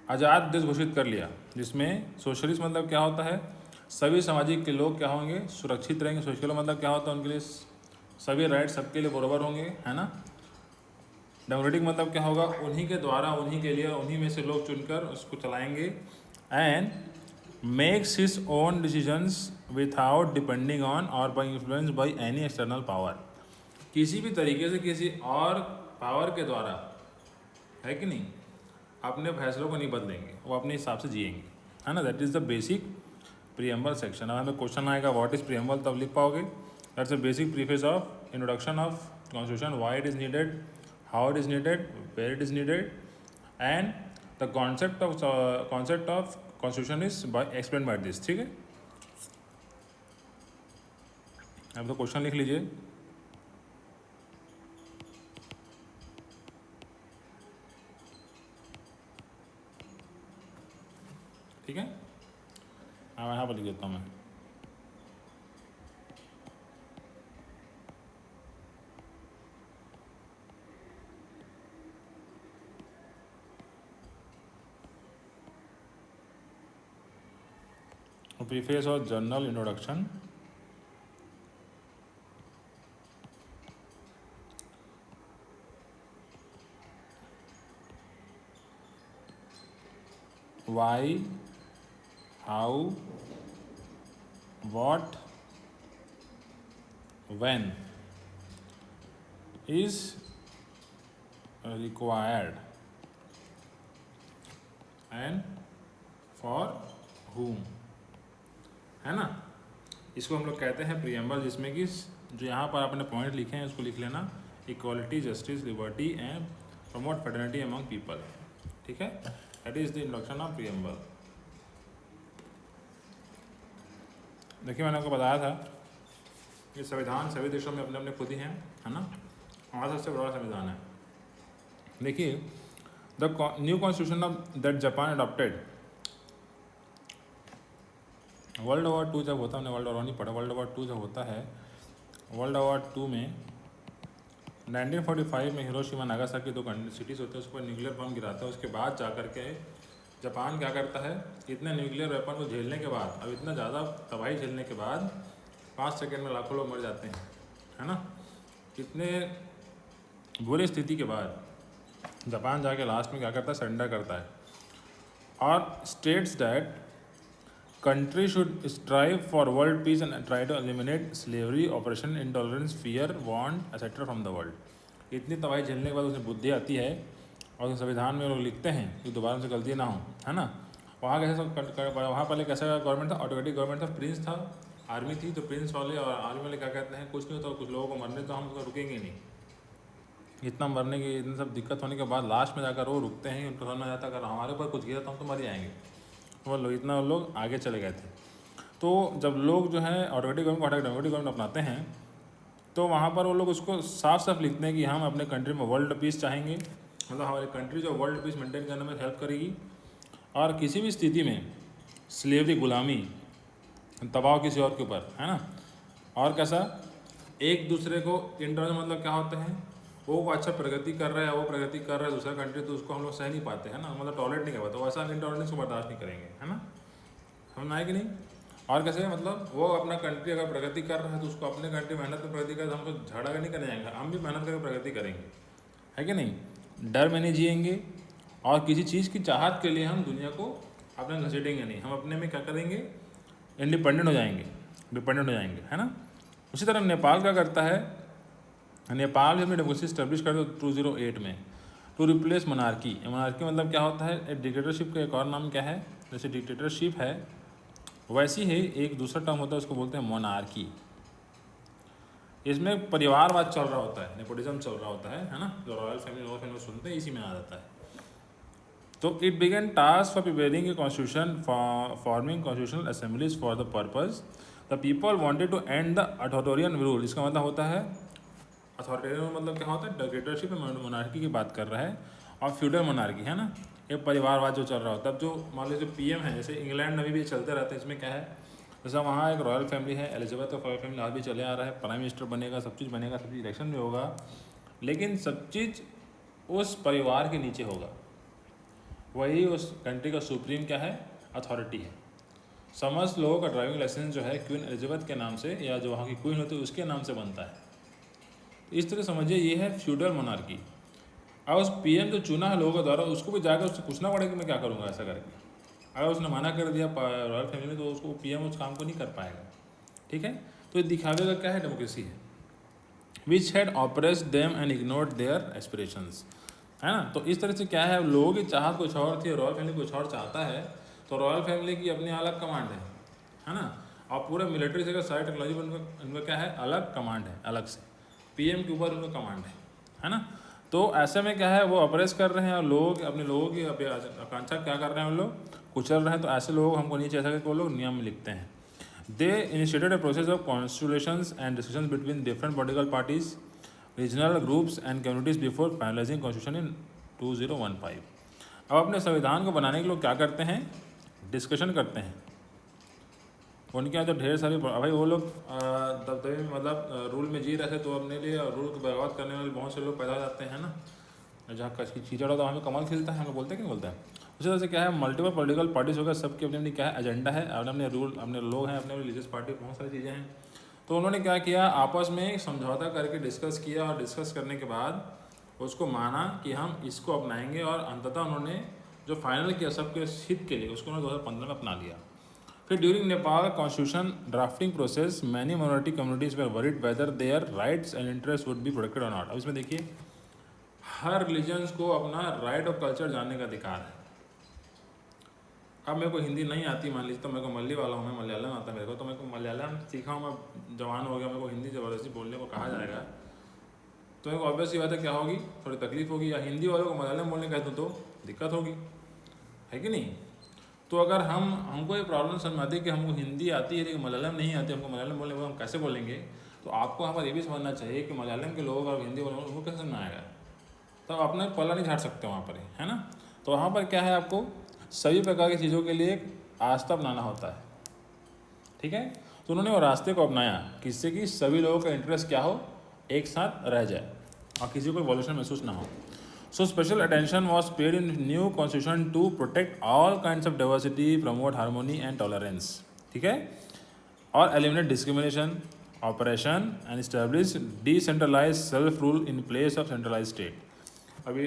Speaker 1: आज़ाद देश घोषित कर लिया, जिसमें सोशलिस्ट मतलब क्या होता है, सभी सामाजिक के लोग क्या होंगे, सुरक्षित रहेंगे। सोशल मतलब क्या होता है, उनके लिए सभी राइट सबके लिए बराबर होंगे, है ना। डेमोक्रेटिक मतलब क्या होगा, उन्हीं के द्वारा उन्हीं के लिए उन्हीं में से लोग चुनकर उसको चलाएंगे। And makes his own decisions without depending on और by influence by any external power, किसी भी तरीके से किसी और पावर के द्वारा, है कि नहीं, अपने फैसलों को नहीं बदलेंगे, वो अपने हिसाब से जिएंगे, है ना। That is the basic preamble section. अगर हमें क्वेश्चन आएगा व्हाट इज प्रीएम्बल, तब लिख पाओगे that's a basic preface of introduction of constitution, why it is needed, how it is needed, where it is needed, and the concept of constitution is by explain by this, ठीक है। अब तो question लिख लीजिए। ठीक है, हाँ यहाँ पर लिख देता हूँ मैं। प्रीफेस और general introduction, why, how, what, when is required and for whom, है ना। इसको हम लोग कहते हैं प्रीएम्बल, जिसमें कि जो यहाँ पर आपने पॉइंट लिखे हैं उसको लिख लेना, equality, justice, liberty and promote fraternity among people, ठीक है। That is the introduction of preamble. देखिए मैंने आपको बताया था कि संविधान सभी देशों में अपने अपने खुद ही हैं, है ना। हमारा सबसे बड़ा संविधान है। देखिए the new constitution of that Japan adopted, world war 2 जब होता है, हमने वर्ल्ड वॉर 1 नहीं पढ़ा, वर्ल्ड वॉर 2 जब होता है, वर्ल्ड वॉर 2 में 1945 में हिरोशिमा नागासाकी 2 सिटीज़ होते हैं, उस पर न्यूक्लियर बम गिराता है। उसके बाद जा कर के जापान क्या करता है, इतने न्यूक्लियर वेपन को झेलने के बाद, अब इतना ज़्यादा तबाही झेलने के बाद 5 सेकंड में लाखों लोग मर जाते हैं, है ना। इतने बुरी स्थिति के बाद जापान जाके लास्ट में क्या करता है, सरेंडर करता है और states that country should strive for world peace and try to eliminate slavery, oppression, intolerance, fear, want, etc. from the world. इतनी तबाही झेलने के बाद उसे बुद्धि आती है और संविधान में लोग लिखते हैं कि दोबारा से गलती ना हो, है ना। वहाँ कैसे वहाँ पहले कैसा गवर्नमेंट था, ऑटोक्रेटिक गवर्नमेंट था, प्रिंस था, आर्मी थी, तो प्रिंस वाले और आर्मी वाले क्या कहते हैं, कुछ नहीं होता, कुछ लोगों को मरने तो हम तो रुकेंगे नहीं। इतना मरने की इतनी सब दिक्कत होने के बाद लास्ट में जाकर वो रुकते हैं, उनको समझ में जाता अगर हमारे ऊपर कुछ गिरा तो हम तो मर जाएंगे। वो लोग इतना लोग आगे चले गए थे। तो जब लोग जो है ऑटोक्रेटिक गवर्नमेंट को हटा के डेमोक्रेटिक गवर्नमेंट अपनाते हैं, तो वहाँ पर वो लोग उसको साफ साफ लिखते हैं कि हम अपने कंट्री में वर्ल्ड पीस चाहेंगे, मतलब हमारी कंट्री जो वर्ल्ड पीस मेंटेन करने में हेल्प करेगी और किसी भी स्थिति में स्लेवरी, गुलामी, दबाव किसी और के ऊपर, है ना। और कैसा, एक दूसरे को इंटरनल मतलब क्या होता है, वो अच्छा प्रगति कर रहा है, वो प्रगति कर रहा है दूसरा कंट्री, तो उसको हम लोग सह नहीं पाते, है ना, मतलब टॉलरेट नहीं कर पाते, वैसा इंटॉलरेंस को बर्दाश्त नहीं करेंगे, है ना, समझ आए कि नहीं। और कैसे, मतलब वो अपना कंट्री अगर प्रगति कर रहा है तो उसको अपने कंट्री मेहनत में प्रगति कर, तो हमको झाड़ा नहीं करने जाएंगे, हम भी मेहनत करके प्रगति करेंगे, है कि नहीं। डर में नहीं जिएंगे और किसी चीज़ की चाहत के लिए हम दुनिया को अपने घसीटेंगे नहीं, हम अपने में क्या करेंगे, इंडिपेंडेंट हो जाएंगे, डिपेंडेंट हो जाएंगे, है ना। उसी तरह नेपाल क्या करता है, नेपाल में डेमोक्रेसी स्टैब्लिश कर दो 2008 में, टू रिप्लेस मोनार्की। मोनार्की मतलब क्या होता है, डिक्टेटरशिप का एक और नाम क्या है, जैसे डिक्टेटरशिप है वैसी ही एक दूसरा टर्म होता है, उसको बोलते हैं मोनार्की। इसमें परिवारवाद चल रहा होता है, नेपोटिज्म चल रहा होता है ना, जो रॉयल फैमिली सुनते हैं इसी में आ जाता है। तो it began task for preparing a constitution, forming constitutional assemblies for the purpose the people wanted to end the authoritarian rule. इसका मतलब होता है, अथॉरिटेरियन मतलब क्या होता है, डिक्टेटरशिप में मोनार्की की बात कर रहा है, और फ्यूडल मोनार्की, है ना, ये परिवारवाद जो चल रहा होता है। अब जो मान लीजिए पीएम है, जैसे इंग्लैंड में भी चलते रहते हैं, इसमें क्या है, जैसे वहाँ एक रॉयल फैमिली है, एलिजाबेथ रॉयल फैमिली आज भी चले आ रहा है, प्राइम मिनिस्टर बनेगा, सब चीज़ बनेगा, सब चीज़ इलेक्शन भी होगा, लेकिन सब चीज़ उस परिवार के नीचे होगा, वही उस कंट्री का सुप्रीम क्या है, अथॉरिटी है। समस्त लोगों का ड्राइविंग लाइसेंस जो है क्वीन एलिजाबेथ के नाम से, या जो वहाँ की क्वीन होती है उसके नाम से बनता है। इस तरह समझिए ये है फ्यूडल मोनार्की। और उस पीएम जो चुना है लोगों के द्वारा, उसको भी जाकर उससे पूछना पड़ेगा कि मैं क्या करूँगा ऐसा करके। अगर उसने मना कर दिया रॉयल फैमिली में, तो उसको पीएम उस काम को नहीं कर पाएगा, ठीक है। तो ये दिखावे का क्या है, डेमोक्रेसी है। Which had oppressed them and ignored their aspirations, है ना। तो इस तरह से क्या है, लोगों की चाहत कुछ और थी, रॉयल फैमिली कुछ और चाहता है, तो रॉयल फैमिली की अपनी अलग कमांड है ना, और पूरे मिलिट्री से सारी टेक्नोलॉजी पर इनका क्या है, अलग कमांड है, अलग से पीएम के ऊपर उनका कमांड है ना। तो ऐसे में क्या है, वो अप्रेस कर रहे हैं, और लोग अपने लोगों की आकांक्षा क्या कर रहे हैं, उन लोग कुचल रहे हैं। तो ऐसे लोग हमको नहीं चाह सके कि वो लोग नियम में लिखते हैं। They initiated a process of constitutions and discussion between different political parties, regional groups and communities before finalizing constitution in 2015। अब अपने संविधान को बनाने के लोग क्या करते हैं, डिस्कशन करते हैं। उनके यहाँ तो ढेर सारी, भाई वो लोग दबदबे में मतलब रूल में जी रहे थे, तो अपने लिए रूल को बर्बाद करने वाले बहुत से लोग पैदा हो जाते हैं ना। जहाँ कीचड़ होता है हमें कमल खिलता है, हम लोग बोलते हैं कि नहीं बोलते हैं। उसी तरह से क्या है, मल्टीपल पॉलिटिकल पार्टीज होकर सबकी अपनी अपनी क्या है, एजेंडा है, अपने अपने रूल, अपने लोग हैं, अपने रिलीजियस पार्टी, बहुत सारी चीज़ें हैं। तो उन्होंने क्या किया, आपस में समझौता करके डिस्कस किया, और डिस्कस करने के बाद उसको माना कि हम इसको अपनाएंगे, और अंततः उन्होंने जो फाइनल किया सबके हित के लिए, उसको उन्होंने 2015 में अपना लिया। फिर during Nepal constitution drafting process many minority communities were worried whether their rights and interest would be protected और नॉट। अब इसमें देखिए, हर रिलीजन्स को अपना राइट और कल्चर जानने का अधिकार है। अब मेरे को हिंदी नहीं आती, मान लीजिए, तो मेरे को मल्ली वाला हूँ, मैं मलयालम आता है मेरे को, तो मेरे को मलयालम सीखा हूँ, मैं जवान हो गया, मेरे को हिंदी ज़बरदस्ती बोलने को कहा जाएगा, तो मेरे को ऑब्वियस ही बात है क्या होगी, थोड़ी तकलीफ होगी। या हिंदी वालों को मलयालम बोलने कहते तो दिक्कत होगी, है कि नहीं। तो अगर हमको ये प्रॉब्लम समझ आती है कि हमको हिंदी आती है लेकिन मलयालम नहीं आती, हमको मलयालम बोलने को हम कैसे बोलेंगे, तो आपको यहाँ पर ये भी समझना चाहिए कि मलयालम के लोग और हिंदी वाले उनको कैसे समझ आएगा। तो आप अपना पल्ला नहीं झाड़ सकते वहाँ पर, है ना। तो वहाँ पर क्या है, आपको सभी प्रकार की चीज़ों के लिए एक आस्था अपनाना होता है, ठीक है। तो उन्होंने वो रास्ते को अपनाया किससे कि सभी लोगों का इंटरेस्ट क्या हो, एक साथ रह जाए और किसी को वॉल्यूशन महसूस ना हो। So special attention was paid in new constitution to protect all kinds of diversity, promote harmony and tolerance, ठीक है, और eliminate discrimination, oppression and establish decentralized self rule in place of centralized state। अभी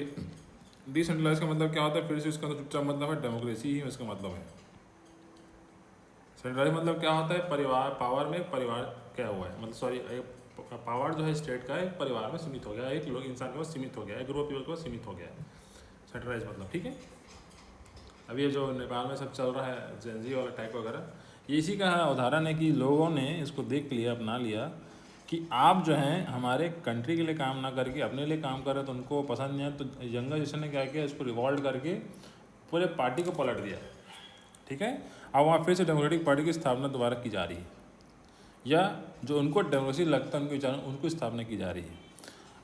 Speaker 1: decentralise का मतलब क्या होता है, फिर से इसका चुपचाप मतलब है डेमोक्रेसी ही इसका मतलब है। सेंट्रलाइज मतलब क्या होता है, परिवार, पावर में परिवार क्या हुआ है, मतलब सॉरी, पावर जो है स्टेट का एक परिवार में सीमित हो गया, एक लोग इंसान के पास सीमित हो गया, एक ग्रुप ऑफ पीपल के पास सीमित हो गया, सेंट्रलाइज मतलब, ठीक है। अब ये जो नेपाल में सब चल रहा है जेनजी और अटैक वगैरह, ये इसी का उदाहरण है कि लोगों ने इसको देख लिया, अपना लिया कि आप जो हैं हमारे कंट्री के लिए काम ना करके अपने लिए काम कर रहे, तो उनको पसंद नहीं है। तो यंगर जनरेशन ने क्या किया, इसको रिवॉल्ट करके पूरे पार्टी को पलट दिया, ठीक है। अब वहाँ फिर से डेमोक्रेटिक पार्टी की स्थापना दोबारा की जा रही है, या जो उनको डेमोक्रेसी लगता है उनके विचार उनको स्थापना की जा रही है।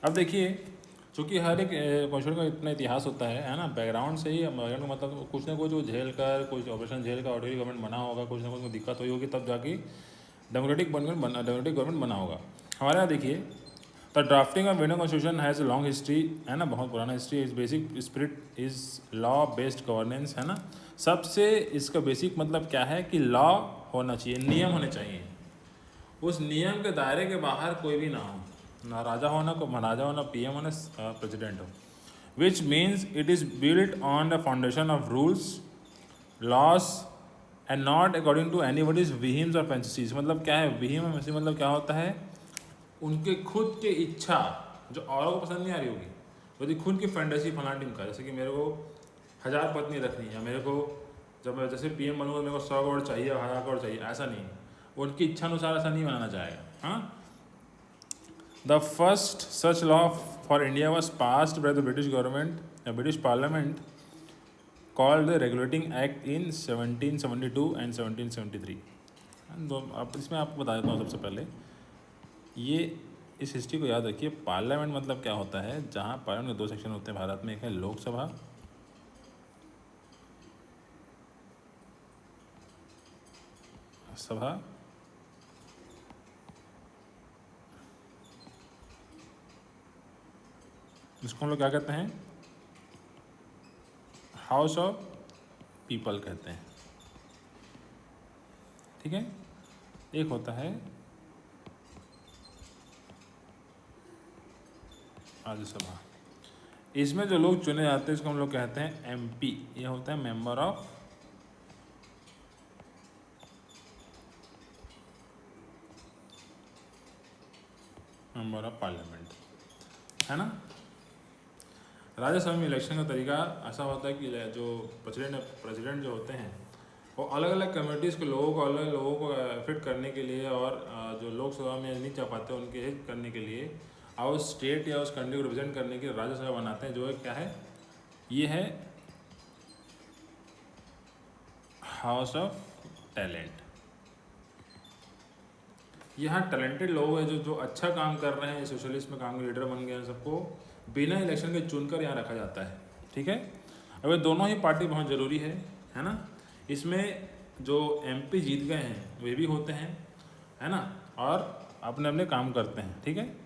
Speaker 1: अब देखिए, चूँकि हर एक क्वेश्चन का इतना इतिहास होता है ना, बैकग्राउंड से ही, बैकग्राउंड का मतलब कुछ ना कुछ वो झेल कर, कुछ ऑपरेशन झेल कर ऑर्डिनरी गवर्नमेंट बना होगा, कुछ ना कुछ दिक्कत हुई होगी, तब जाके डेमोक्रेटिक गवर्नमेंट बना होगा। हमारे यहाँ देखिए, the drafting of Indian constitution has long history, है ना, बहुत पुराना history. Is basic spirit is law based governance, है ना। सबसे इसका बेसिक मतलब क्या है कि लॉ होना चाहिए, नियम होने चाहिए, उस नियम के दायरे के बाहर कोई भी ना हो, ना राजा हो, ना महाराजा हो, ना पीएम हो, ना प्रेसिडेंट हो। Which means it is built on the foundation of rules, laws and not according to anybody's whims और फैंसिस। मतलब क्या है विहिम और फैंसी, मतलब क्या होता है, उनके खुद के इच्छा जो औरों को पसंद नहीं आ रही होगी, यदि खुद की फैंटेसी फलाना टीम का, जैसे कि मेरे को 1000 पत्नी रखनी है, या मेरे को जब मैं जैसे पीएम बनूंगा मेरे को 100 करोड़ चाहिए, 1000 करोड़ चाहिए, ऐसा नहीं है, उनकी इच्छा अनुसार ऐसा नहीं बनाना चाहेगा। हाँ, the first such law for India was passed by the British government, British parliament, called the regulating act in 1772 and 1773। अब इसमें आपको बता देता हूँ सबसे पहले, ये इस हिस्ट्री को याद रखिए। पार्लियामेंट मतलब क्या होता है, जहाँ पार्लियामेंट के 2 सेक्शन होते हैं भारत में, एक है लोकसभा, सभा, जिसको हम लोग क्या कहते हैं, हाउस ऑफ पीपल कहते हैं, ठीक है। एक होता है राज्यसभा, इसमें जो लोग चुने जाते हैं इसको हम लोग कहते हैं एमपी, ये होता है मेंबर ऑफ पार्लियामेंट, है ना। राज्यसभा में इलेक्शन का तरीका ऐसा होता है कि जो प्रेसिडेंट जो होते हैं वो अलग अलग कम्युनिटीज़ के लोगों को, अलग लोगों को फिट करने के लिए, और जो लोकसभा में नहीं जा पाते उनके हित करने के लिए, और उस स्टेट या उस कंट्री को रिप्रेजेंट करने के लिए राज्यसभा बनाते हैं, जो है क्या है, ये है हाउस ऑफ टैलेंट। यहाँ टैलेंटेड लोग हैं जो अच्छा काम कर रहे हैं, सोशलिस्ट में काम के लीडर बन गए हैं, सबको बिना इलेक्शन के चुनकर यहाँ रखा जाता है, ठीक है। अब ये दोनों ही पार्टी बहुत ज़रूरी है ना। इसमें जो एमपी जीत गए हैं वे भी होते हैं, है ना, और अपने अपने काम करते हैं, ठीक है।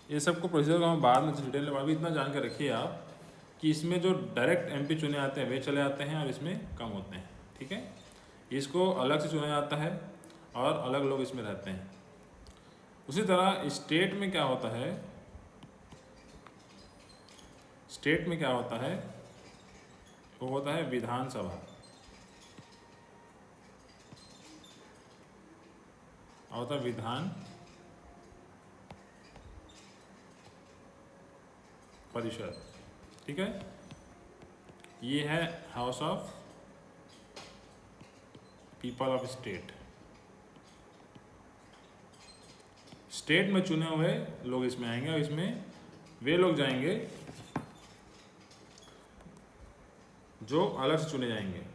Speaker 1: ये सबको प्रोसीजर को हम बाद में डिटेल में, अभी इतना जान के रखिए आप कि इसमें जो डायरेक्ट एमपी चुने आते हैं वे चले आते हैं, और इसमें कम होते हैं, ठीक है। इसको अलग से चुना जाता है और अलग लोग इसमें रहते हैं। उसी तरह स्टेट में क्या होता है, स्टेट में क्या होता है, वो होता है विधानसभा, होता है विधान परिषद, ठीक है। ये है house of people of state. State में चुने हुए लोग इसमें आएंगे, और इसमें वे लोग जाएंगे जो अलग से चुने जाएंगे।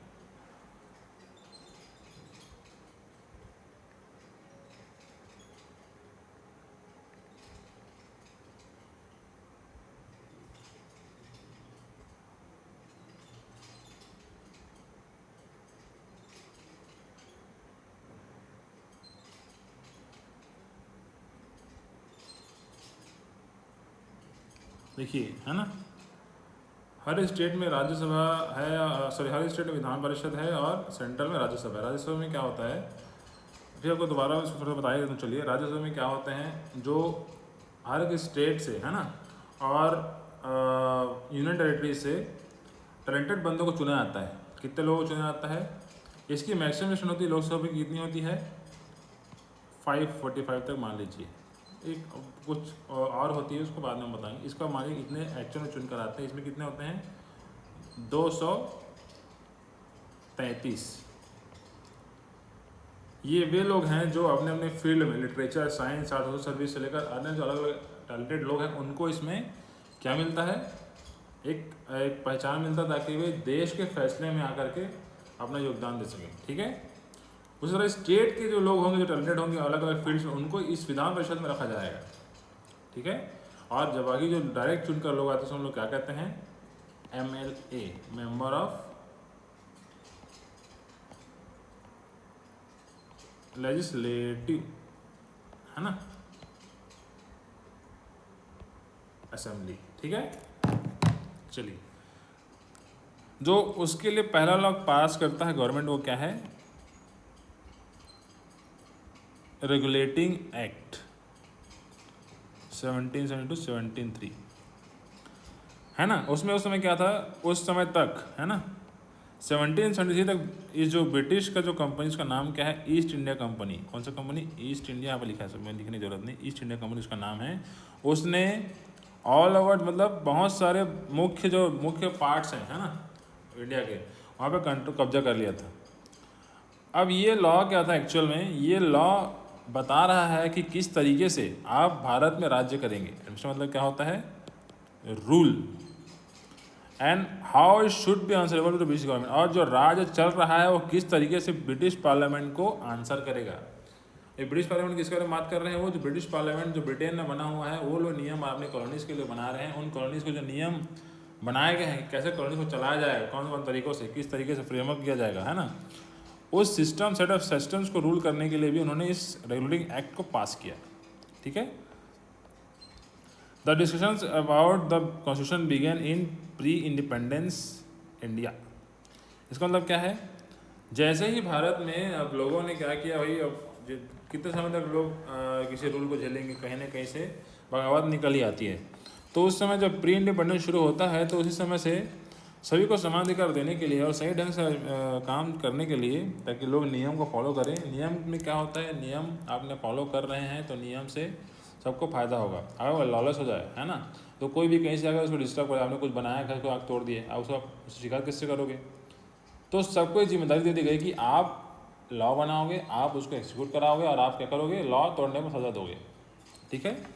Speaker 1: देखिए, है ना, हर स्टेट में राज्यसभा है, सॉरी हर स्टेट में विधान परिषद है, और सेंट्रल में राज्यसभा है। राज्यसभा में क्या होता है, फिर आपको दोबारा इसको थोड़ा बताइए तो चलिए। राज्यसभा में क्या होते हैं, जो हर एक स्टेट से, है ना, और यूनियन टेरिटरी से टैलेंटेड बंदों को चुना जाता है। कितने लोगों को चुना जाता है, इसकी मैक्सिमम होती है लोकसभा की कितनी होती है, 545 तक मान लीजिए। एक कुछ और होती है, उसको बाद में बताएंगे। इसका मान लीजिए इतने एक्चुअल में चुनकर आते हैं, इसमें कितने होते हैं, 233। ये वे लोग हैं जो अपने अपने फील्ड में, literature, science, art, social service से लेकर अन्य जो अलग अलग टैलेंटेड लोग हैं, उनको इसमें क्या मिलता है, एक पहचान मिलता है, ताकि वे देश के फैसले में आकर के अपना योगदान दे सकें, ठीक है। उसी तरह स्टेट के जो लोग होंगे, जो टैलेंटेड होंगे अलग अलग फील्ड्स में, उनको इस विधान परिषद में रखा जाएगा, ठीक है। और जब बाकी जो डायरेक्ट चुनकर लोग आते हैं हम लोग क्या कहते हैं, MLA, मेंबर ऑफ लेजिस्लेटिव, है ना, असेंबली। ठीक है, चलिए, जो उसके लिए पहला लॉ पास करता है गवर्नमेंट, वो क्या है, रेगुलेटिंग एक्ट 1772-1703, है ना। उसमें उस समय क्या था, उस समय तक, है ना, 1773 तक इस जो ब्रिटिश का जो कंपनी, उसका नाम क्या है, ईस्ट इंडिया कंपनी। कौन सा कंपनी, ईस्ट इंडिया, यहाँ पर लिखा है, सब में लिखने की जरूरत नहीं, ईस्ट इंडिया कंपनी उसका नाम है। उसने ऑल ओवर, मतलब बहुत सारे मुख्य पार्ट्स हैं, है ना, इंडिया के, वहाँ पे कब्जा कर लिया था। अब ये लॉ क्या था एक्चुअल में, ये लॉ बता रहा है कि किस तरीके से आप भारत में राज्य करेंगे। इसका मतलब क्या होता है, rule, and how it should be answerable to the British government, और जो राज्य चल रहा है वो किस तरीके से ब्रिटिश पार्लियामेंट को आंसर करेगा। ये ब्रिटिश पार्लियामेंट किसके बारे में बात कर रहे हैं, वो जो ब्रिटिश पार्लियामेंट जो ब्रिटेन में बना हुआ है, वो लोग नियम अपने कॉलोनीज के लिए बना रहे हैं। उन कॉलोनीज को जो नियम बनाए गए हैं, कैसे कॉलोनीज को चलाया जाएगा, कौन कौन तरीकों से, किस तरीके से फ्रेमअप किया जाएगा, है ना, उस सेट ऑफ सिस्टम्स को रूल करने के लिए भी उन्होंने इस रेगुलेटिंग एक्ट को पास किया। ठीक है। The discussions about the constitution began in pre independence India. इसका मतलब क्या है, जैसे ही भारत में अब लोगों ने क्या किया भाई, अब कितने समय तक लोग किसी रूल को झेलेंगे, कहीं ना कहीं से बगावत निकल ही आती है। तो उस समय जब प्री इंडिपेंडेंस शुरू होता है, तो उसी समय से सभी को समान अधिकार देने के लिए और सही ढंग से काम करने के लिए, ताकि लोग नियम को फॉलो करें। नियम में क्या होता है, नियम आपने फॉलो कर रहे हैं तो नियम से सबको फायदा होगा। अगर लॉलेस हो जाए, है ना, तो कोई भी कहीं से अगर उसको डिस्टर्ब करे, आपने कुछ बनाया, घर को आग तोड़ दिए, आप उसको शिकायत किससे करोगे। तो सबको जिम्मेदारी दे दी गई कि आप लॉ बनाओगे, आप उसको एग्जीक्यूट कराओगे, और आप क्या करोगे, लॉ तोड़ने को सजा दोगे। ठीक है।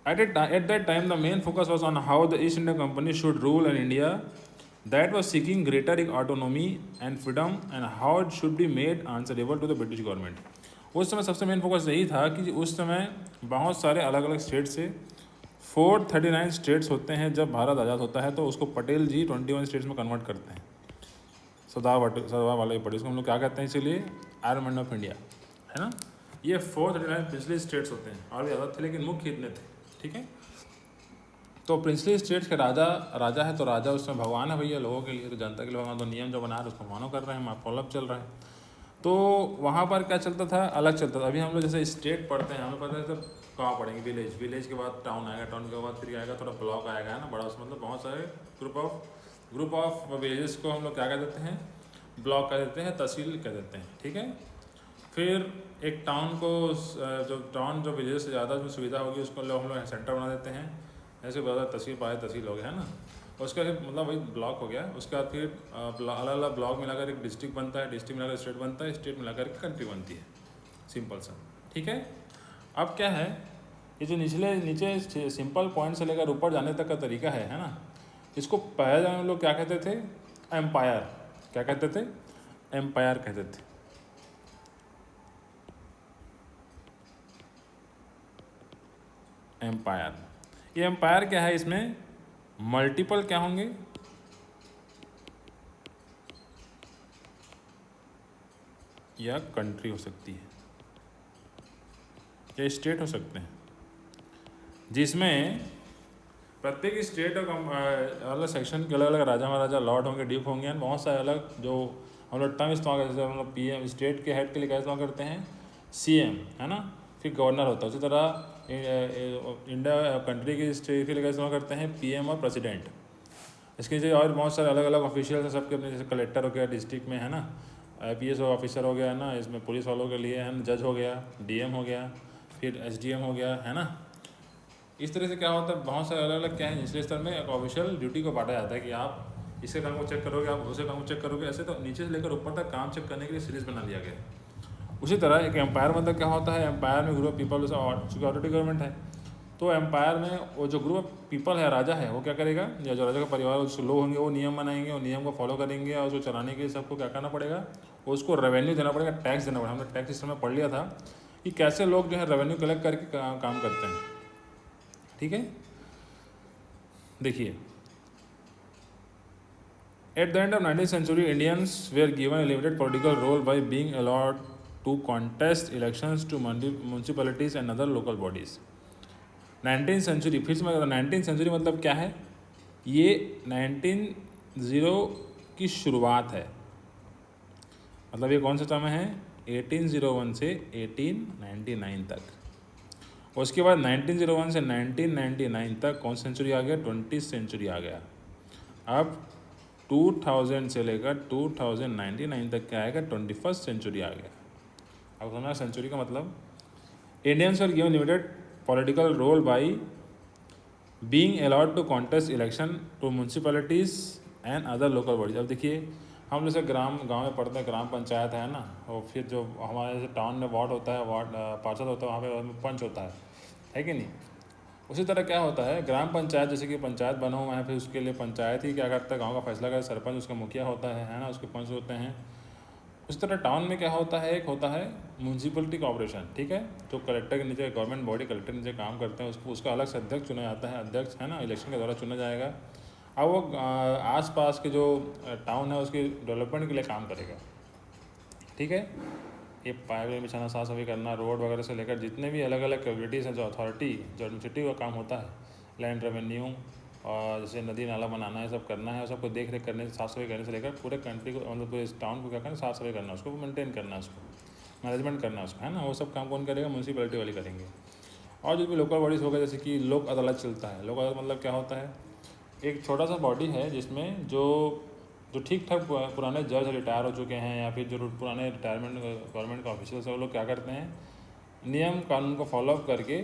Speaker 1: At that time, the main focus was on how the East India Company should rule in India, that was seeking greater autonomy and freedom, and how it should be made answerable to the British government. उस समय सबसे main focus यही था कि उस समय बहुत सारे अलग अलग स्टेट से 439 स्टेट्स होते हैं। जब भारत आज़ाद होता है तो उसको पटेल जी 21 स्टेट्स में कन्वर्ट करते हैं। सरदार वल्लभ पटेल, इसको हम लोग क्या कहते हैं, इसीलिए आयरन मैन ऑफ इंडिया, है ना। ये 439 पिछले स्टेट्स होते हैं, और भी ज़्यादा थे लेकिन मुख्य इतने थे। ठीक है। तो प्रिंसली स्टेट्स के राजा है, तो राजा उसमें भगवान है भैया लोगों के लिए, तो जनता के लिए भगवान। तो नियम जो बना रहे उसको फॉलो कर रहे हैं, फॉलोअप चल रहा है। तो वहाँ पर क्या चलता था, अलग चलता था। अभी हम लोग जैसे स्टेट पढ़ते हैं, हमें पता है तो कहाँ पढ़ेंगे, विलेज के बाद टाउन आएगा, टाउन के बाद फिर आएगा थोड़ा ब्लॉक आएगा, है ना, बड़ा, मतलब बहुत सारे ग्रुप ऑफ विलेजेस को हम लोग क्या कह देते हैं, ब्लॉक कह देते हैं, तहसील कह देते हैं। ठीक है। फिर एक टाउन को, जो विलेज से ज़्यादा जो सुविधा होगी उसको लोग हम लोग सेंटर बना देते हैं। ऐसे ज़्यादा तहसील हो गया, है ना। उसका मतलब वही ब्लॉक हो गया। उसके बाद फिर अलग अलग ब्लॉक मिलाकर एक डिस्ट्रिक्ट बनता है, डिस्ट्रिक्ट मिलाकर स्टेट बनता है, स्टेट मिलाकर कंट्री बनती है। सिंपल सा। ठीक है। अब क्या है, ये जो नीचे सिंपल पॉइंट से लेकर ऊपर जाने तक का तरीका है ना, इसको पहले जमाने में लोग क्या कहते थे, एम्पायर। क्या कहते थे, एम्पायर कहते थे। एम्पायर, ये एम्पायर क्या है, इसमें मल्टीपल क्या होंगे, या कंट्री हो सकती है, या स्टेट हो सकते हैं, जिसमें प्रत्येक स्टेट और अलग सेक्शन के अलग अलग राजा महाराजा, लॉर्ड होंगे, ड्यूक होंगे, बहुत सारे अलग जो हम लोग टर्म इस्तेमाल करते हैं। हम लोग PM स्टेट के हेड के लिए क्या इस्तेमाल करते हैं, CM, है ना। फिर गवर्नर होता है। उसी तरह इंडिया कंट्री की स्टेट के लिए क्या इस्तेमाल करते हैं, PM और प्रेसिडेंट। इसके जो और बहुत सारे अलग अलग ऑफिशियल हैं सबके अपने, जैसे कलेक्टर हो गया डिस्ट्रिक्ट में, है ना, IPS ऑफिसर हो गया, है ना, इसमें पुलिस वालों के लिए, है ना, जज हो गया, DM हो गया, फिर SDM हो गया, है ना। इस तरह से क्या होता है, बहुत सारे अलग अलग क्या है, निचले स्तर में एक ऑफिशियल ड्यूटी को बांटा जाता है कि आप इसके काम को चेक करोगे, आप उसके काम को चेक करोगे। ऐसे तो नीचे से लेकर ऊपर तक काम चेक करने के लिए सीरीज बना दिया गया। उसी तरह एक एम्पायर मतलब क्या होता है, एम्पायर में group of people, security government है, तो एम्पायर में वो जो ग्रुप ऑफ पीपल है, राजा है, वो क्या करेगा, या जो राजा का परिवार जो लोग होंगे वो नियम बनाएंगे, और नियम को फॉलो करेंगे, और उसको चलाने के लिए सबको क्या करना पड़ेगा, उसको रेवेन्यू देना पड़ेगा, टैक्स देना पड़ेगा। हमने टैक्स सिस्टम में पढ़ लिया था कि कैसे लोग जो है रेवेन्यू कलेक्ट करके काम करते हैं। ठीक है, देखिए at the end of 19th century Indians were given a limited political role by being allowed to contest elections to municipalities and other local bodies. 19th century, फिर से मैं कहता हूँ 19th सेंचुरी मतलब क्या है, ये 1900 की शुरुआत है, मतलब ये कौन सा समय है, 1801 से 1899 तक। उसके बाद 1901 से 1999 तक कौन सेंचुरी आ गया, 20th सेंचुरी आ गया। अब 2000 से लेकर 2099 तक क्या आएगा, 21st सेंचुरी आ गया। अब समझना सेंचुरी का मतलब, Indians are given limited political role by being allowed to contest election to municipalities and other local bodies. अब देखिए हम जैसे गांव में पढ़ते हैं, ग्राम पंचायत है ना, और फिर जो हमारे जैसे टाउन में वार्ड होता है, वार्ड पार्षद होता है, वहाँ पे पंच होता है कि नहीं। उसी तरह क्या होता है, ग्राम पंचायत जैसे कि पंचायत बना हुआ है, फिर उसके लिए पंचायत ही क्या करता है, गांव का फैसला करे, सरपंच उसका मुखिया होता है ना, उसके पंच होते हैं। उसी तरह टाउन में क्या होता है, एक होता है म्यूनसिपलिटी कॉर्पोरेशन, ठीक है, जो कलेक्टर के नीचे, गवर्नमेंट बॉडी कलेक्टर के नीचे काम करते हैं, उसका अलग से अध्यक्ष चुना जाता है, अध्यक्ष है ना, इलेक्शन के द्वारा चुना जाएगा। अब वो आसपास के जो टाउन है उसकी डेवलपमेंट के लिए काम करेगा, ठीक है। ये पाइप बिछाना, साफ सफाई करना, रोड वगैरह से लेकर जितने भी अलग अलग कैपेबिलिटीज़ हैं, जो अथॉरिटी जो एडमिनिस्ट्रेटिव का काम होता है, लैंड रेवेन्यू और जैसे नदी नाला बनाना है, सब करना है, सबको देख रेख करने, साफ सफाई करने से लेकर पूरे कंट्री को, मतलब पूरे टाउन को क्या करना, साफ सफाई करना, उसको मेंटेन करना, उसको मैनेजमेंट करना, उसको है ना, वो सब काम कौन करेगा, म्यूनसिपैलिटी वाले करेंगे। और जो भी लोकल बॉडीज़ होगा, जैसे कि लोक अदालत चलता है। लोक अदालत मतलब क्या होता है, एक छोटा सा बॉडी है जिसमें जो ठीक ठाक पुराने जज रिटायर हो चुके हैं, या फिर जो पुराने रिटायरमेंट गवर्नमेंट के ऑफिसर्स हैं, वो लोग क्या करते हैं, नियम कानून को फॉलोअप करके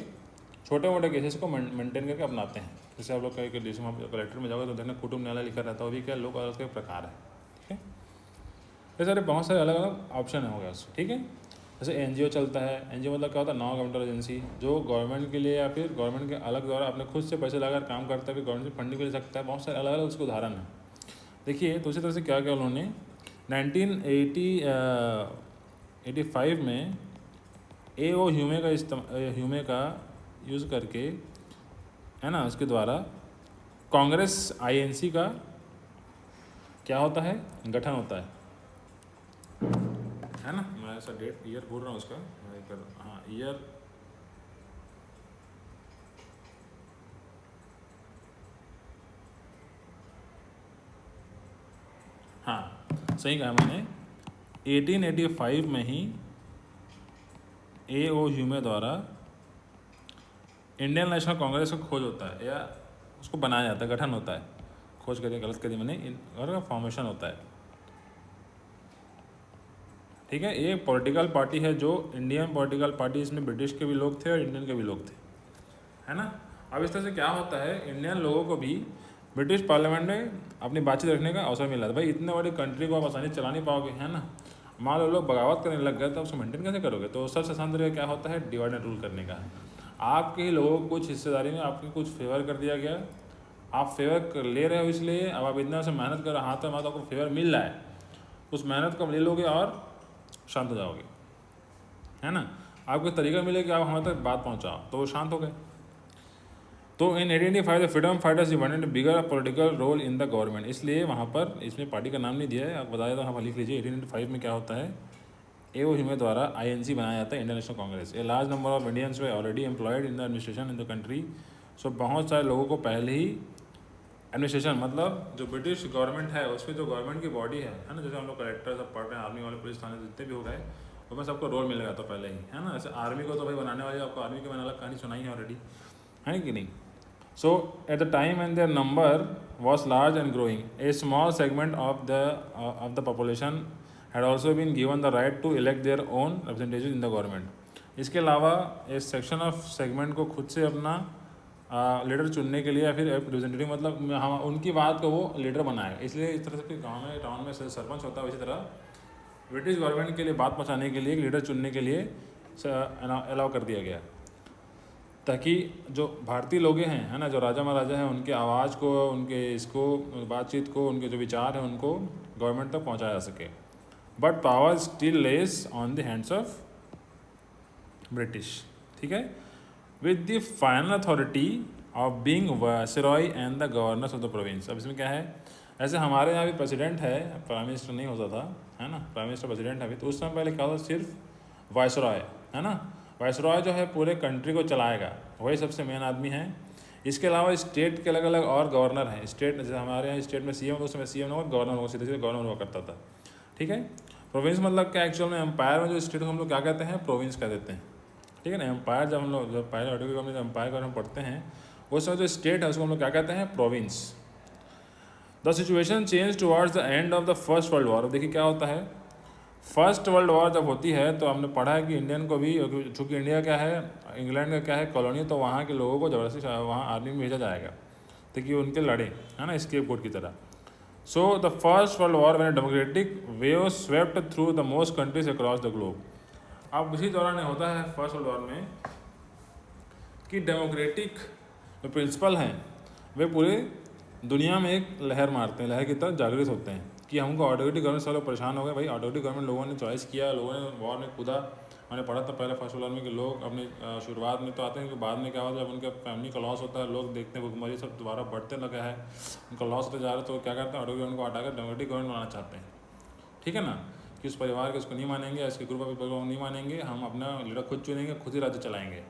Speaker 1: छोटे मोटे केसेस को मेंटेन करके अपनाते हैं। जैसे आप लोग कहीं जैसे आप कलेक्टर में जाओगे तो देखना कुटुंब न्यायालय लिखा रहता है, वो भी क्या लोक अदालत के प्रकार है, ठीक है। ये सारे बहुत सारे अलग अलग ऑप्शन हो गया उसको, ठीक है। जैसे NGO चलता है, NGO मतलब क्या होता है, नॉन गवर्नमेंटल एजेंसी, जो गवर्नमेंट के लिए या फिर गवर्नमेंट के अलग द्वारा अपने खुद से पैसे लगाकर काम करता है, फिर गवर्नमेंट से फंडिंग ले सकता है। बहुत सारे अलग अलग उसके उदाहरण हैं। देखिए तो उसी तरह से क्या किया उन्होंने 1985 में AO ह्यूमे का यूज़ करके, है ना, उसके द्वारा कांग्रेस INC का क्या होता है, गठन होता है ना। मैं ऐसा डेट ईयर बोल रहा हूँ उसका, हाँ ईयर, हाँ सही कहा मैंने, 1885 में ही AO ह्यूमे द्वारा इंडियन नेशनल कांग्रेस का खोज होता है, या उसको बनाया जाता है, गठन होता है, खोज करिए, गलत करिए मैंने, और फॉर्मेशन होता है, ठीक है। ये पॉलिटिकल पार्टी है, जो इंडियन पॉलिटिकल पार्टी, इसमें ब्रिटिश के भी लोग थे और इंडियन के भी लोग थे, है ना। अब इस तरह से क्या होता है, इंडियन लोगों को भी ब्रिटिश पार्लियामेंट में अपनी बातचीत रखने का अवसर मिला था। भाई इतने बड़ी कंट्री को आप आसानी से चला नहीं पाओगे, है ना। मान लो लोग बगावत करने लग गए तो उसको मेंटेन कैसे करोगे। तो सबसे आसान तरीका क्या होता है, डिवाइड एंड रूल करने का। आपके ही लोगों को कुछ हिस्सेदारी में आपको कुछ फेवर कर दिया गया, आप फेवर ले रहे हो, इसलिए अब आप इतना से मेहनत कर रहे, हाथ में आपको फेवर मिल रहा है, उस मेहनत को ले लोगे और शांत हो जाओगे, है ना। आपको तरीका मिले कि आप हमारे तक बात पहुंचाओ, तो वो शांत हो गए। तो in 1885 the freedom fighters demanded bigger political role in the government, इसलिए वहाँ पर, इसमें पार्टी का नाम नहीं दिया है, आप बताया तो वहाँ पर लिख लीजिए। 1885 में क्या होता है, AO ह्यूमे द्वारा INC बनाया जाता है, Indian National Congress. A large number of Indians were already employed in the administration in the country. So बहुत सारे लोगों को पहले ही एडमिनिस्ट्रेशन, मतलब जो ब्रिटिश गवर्नमेंट है उसमें जो गवर्नमेंट की बॉडी है ना, जैसे हम लोग कलेक्टर सब पढ़ रहे हैं, आर्मी वाले, पुलिस थाने जितने भी हो गए, उसमें सबको रोल मिलेगा तो पहले ही, है ना। जैसे आर्मी को तो भाई बनाने वाले, आपको आर्मी की मैंने अलग कहानी सुनाई है ऑलरेडी, है कि नहीं। So at the time when their number was large and growing, a small segment of the population had also been given the right to elect their own representatives in the government. इसके अलावा इस section of segment को खुद से अपना leader चुनने के लिए, या फिर रिप्रेजेंटेटिव, मतलब हम उनकी बात को वो लीडर बनाएगा। इसलिए इस तरह से गाँव में, टाउन में सरपंच होता है, इसी तरह ब्रिटिश गवर्नमेंट के लिए बात पहुँचाने के लिए, एक लीडर चुनने के लिए अलाउ कर दिया गया, ताकि जो भारतीय लोग हैं, है ना, जो राजा महाराजा हैं, उनके आवाज़ को, उनके इसको, बातचीत को, उनके जो विचार हैं, उनको गवर्नमेंट तक पहुंचाया जा सके। But power still less on the hands of British, ठीक है। With the final authority of being viceroy and the governors of the province. अब इसमें क्या है, ऐसे हमारे यहाँ भी प्रेसिडेंट है, प्राइम मिनिस्टर नहीं होता था, है ना, प्राइम मिनिस्टर प्रेसिडेंट है अभी, तो उस समय पहले क्या होता सिर्फ वायसरॉय, है ना, वायसरॉय जो है पूरे कंट्री को चलाएगा, वही सबसे मेन आदमी है। इसके अलावा स्टेट के अलग अलग और गवर्नर हैं, स्टेट जैसे हमारे यहाँ स्टेट में सीएम, उस समय सीएम होगा, गवर्नर होगा, सीधे सीधे गवर्नर हुआ करता था, ठीक है। प्रोविंस मतलब क्या, एक्चुअल में एम्पायर में जो स्टेट को हम लोग क्या कहते हैं, प्रोविंस कह देते हैं, ठीक है ना। एम्पायर जब हम लोग जब पहले आर्टिकल में एम्पायर का हम पढ़ते हैं, उस समय जो स्टेट है उसको हम लोग क्या कहते हैं, province. The situation change towards the end of the first world war. देखिए क्या होता है, फर्स्ट वर्ल्ड वॉर जब होती है तो हमने पढ़ा है कि इंडियन को भी, चूँकि इंडिया क्या है, इंग्लैंड का क्या है, कॉलोनी, तो वहाँ के लोगों को ज़बरदस्ती वहाँ आर्मी में भेजा जाएगा ताकि उनके लड़े, है ना, स्केपगोट की तरह। So the first world war when democratic wave swept through the most countries across the globe. अब उसी दौरान होता है फर्स्ट वर्ल्ड वॉर में कि डेमोक्रेटिक जो प्रिंसिपल हैं वे पूरे दुनिया में एक लहर मारते हैं, लहर की तरह जागृत होते हैं कि हमको ऑटोक्रेटिक गवर्नमेंट से लोग परेशान हो गए। भाई ऑटोक्रेटिक गवर्नमेंट लोगों ने चॉइस किया, लोगों ने वॉर में कूदा। मैंने पढ़ा था पहले फर्स्ट वर्ल्ड वॉर में कि लोग अपने शुरुआत में तो आते हैं कि बाद में क्या होता है, जब उनके फैमिली का लॉस होता है, लोग देखते हैं भुखमरी सब दोबारा बढ़ते लगा है, उनका लॉस होते जा रहा है, तो क्या करते हैं, ऑटोक्रेटिक गवर्नमेंट को हटाकर डेमोक्रेटिक गवर्नमेंट बनाना चाहते हैं, ठीक है ना, कि उस परिवार के उसको नहीं मानेंगे, इसके ग्रुप ऑफ पीपल को नहीं मानेंगे, हम अपना लीडर खुद चुनेंगे, खुद ही राज्य चलाएंगे,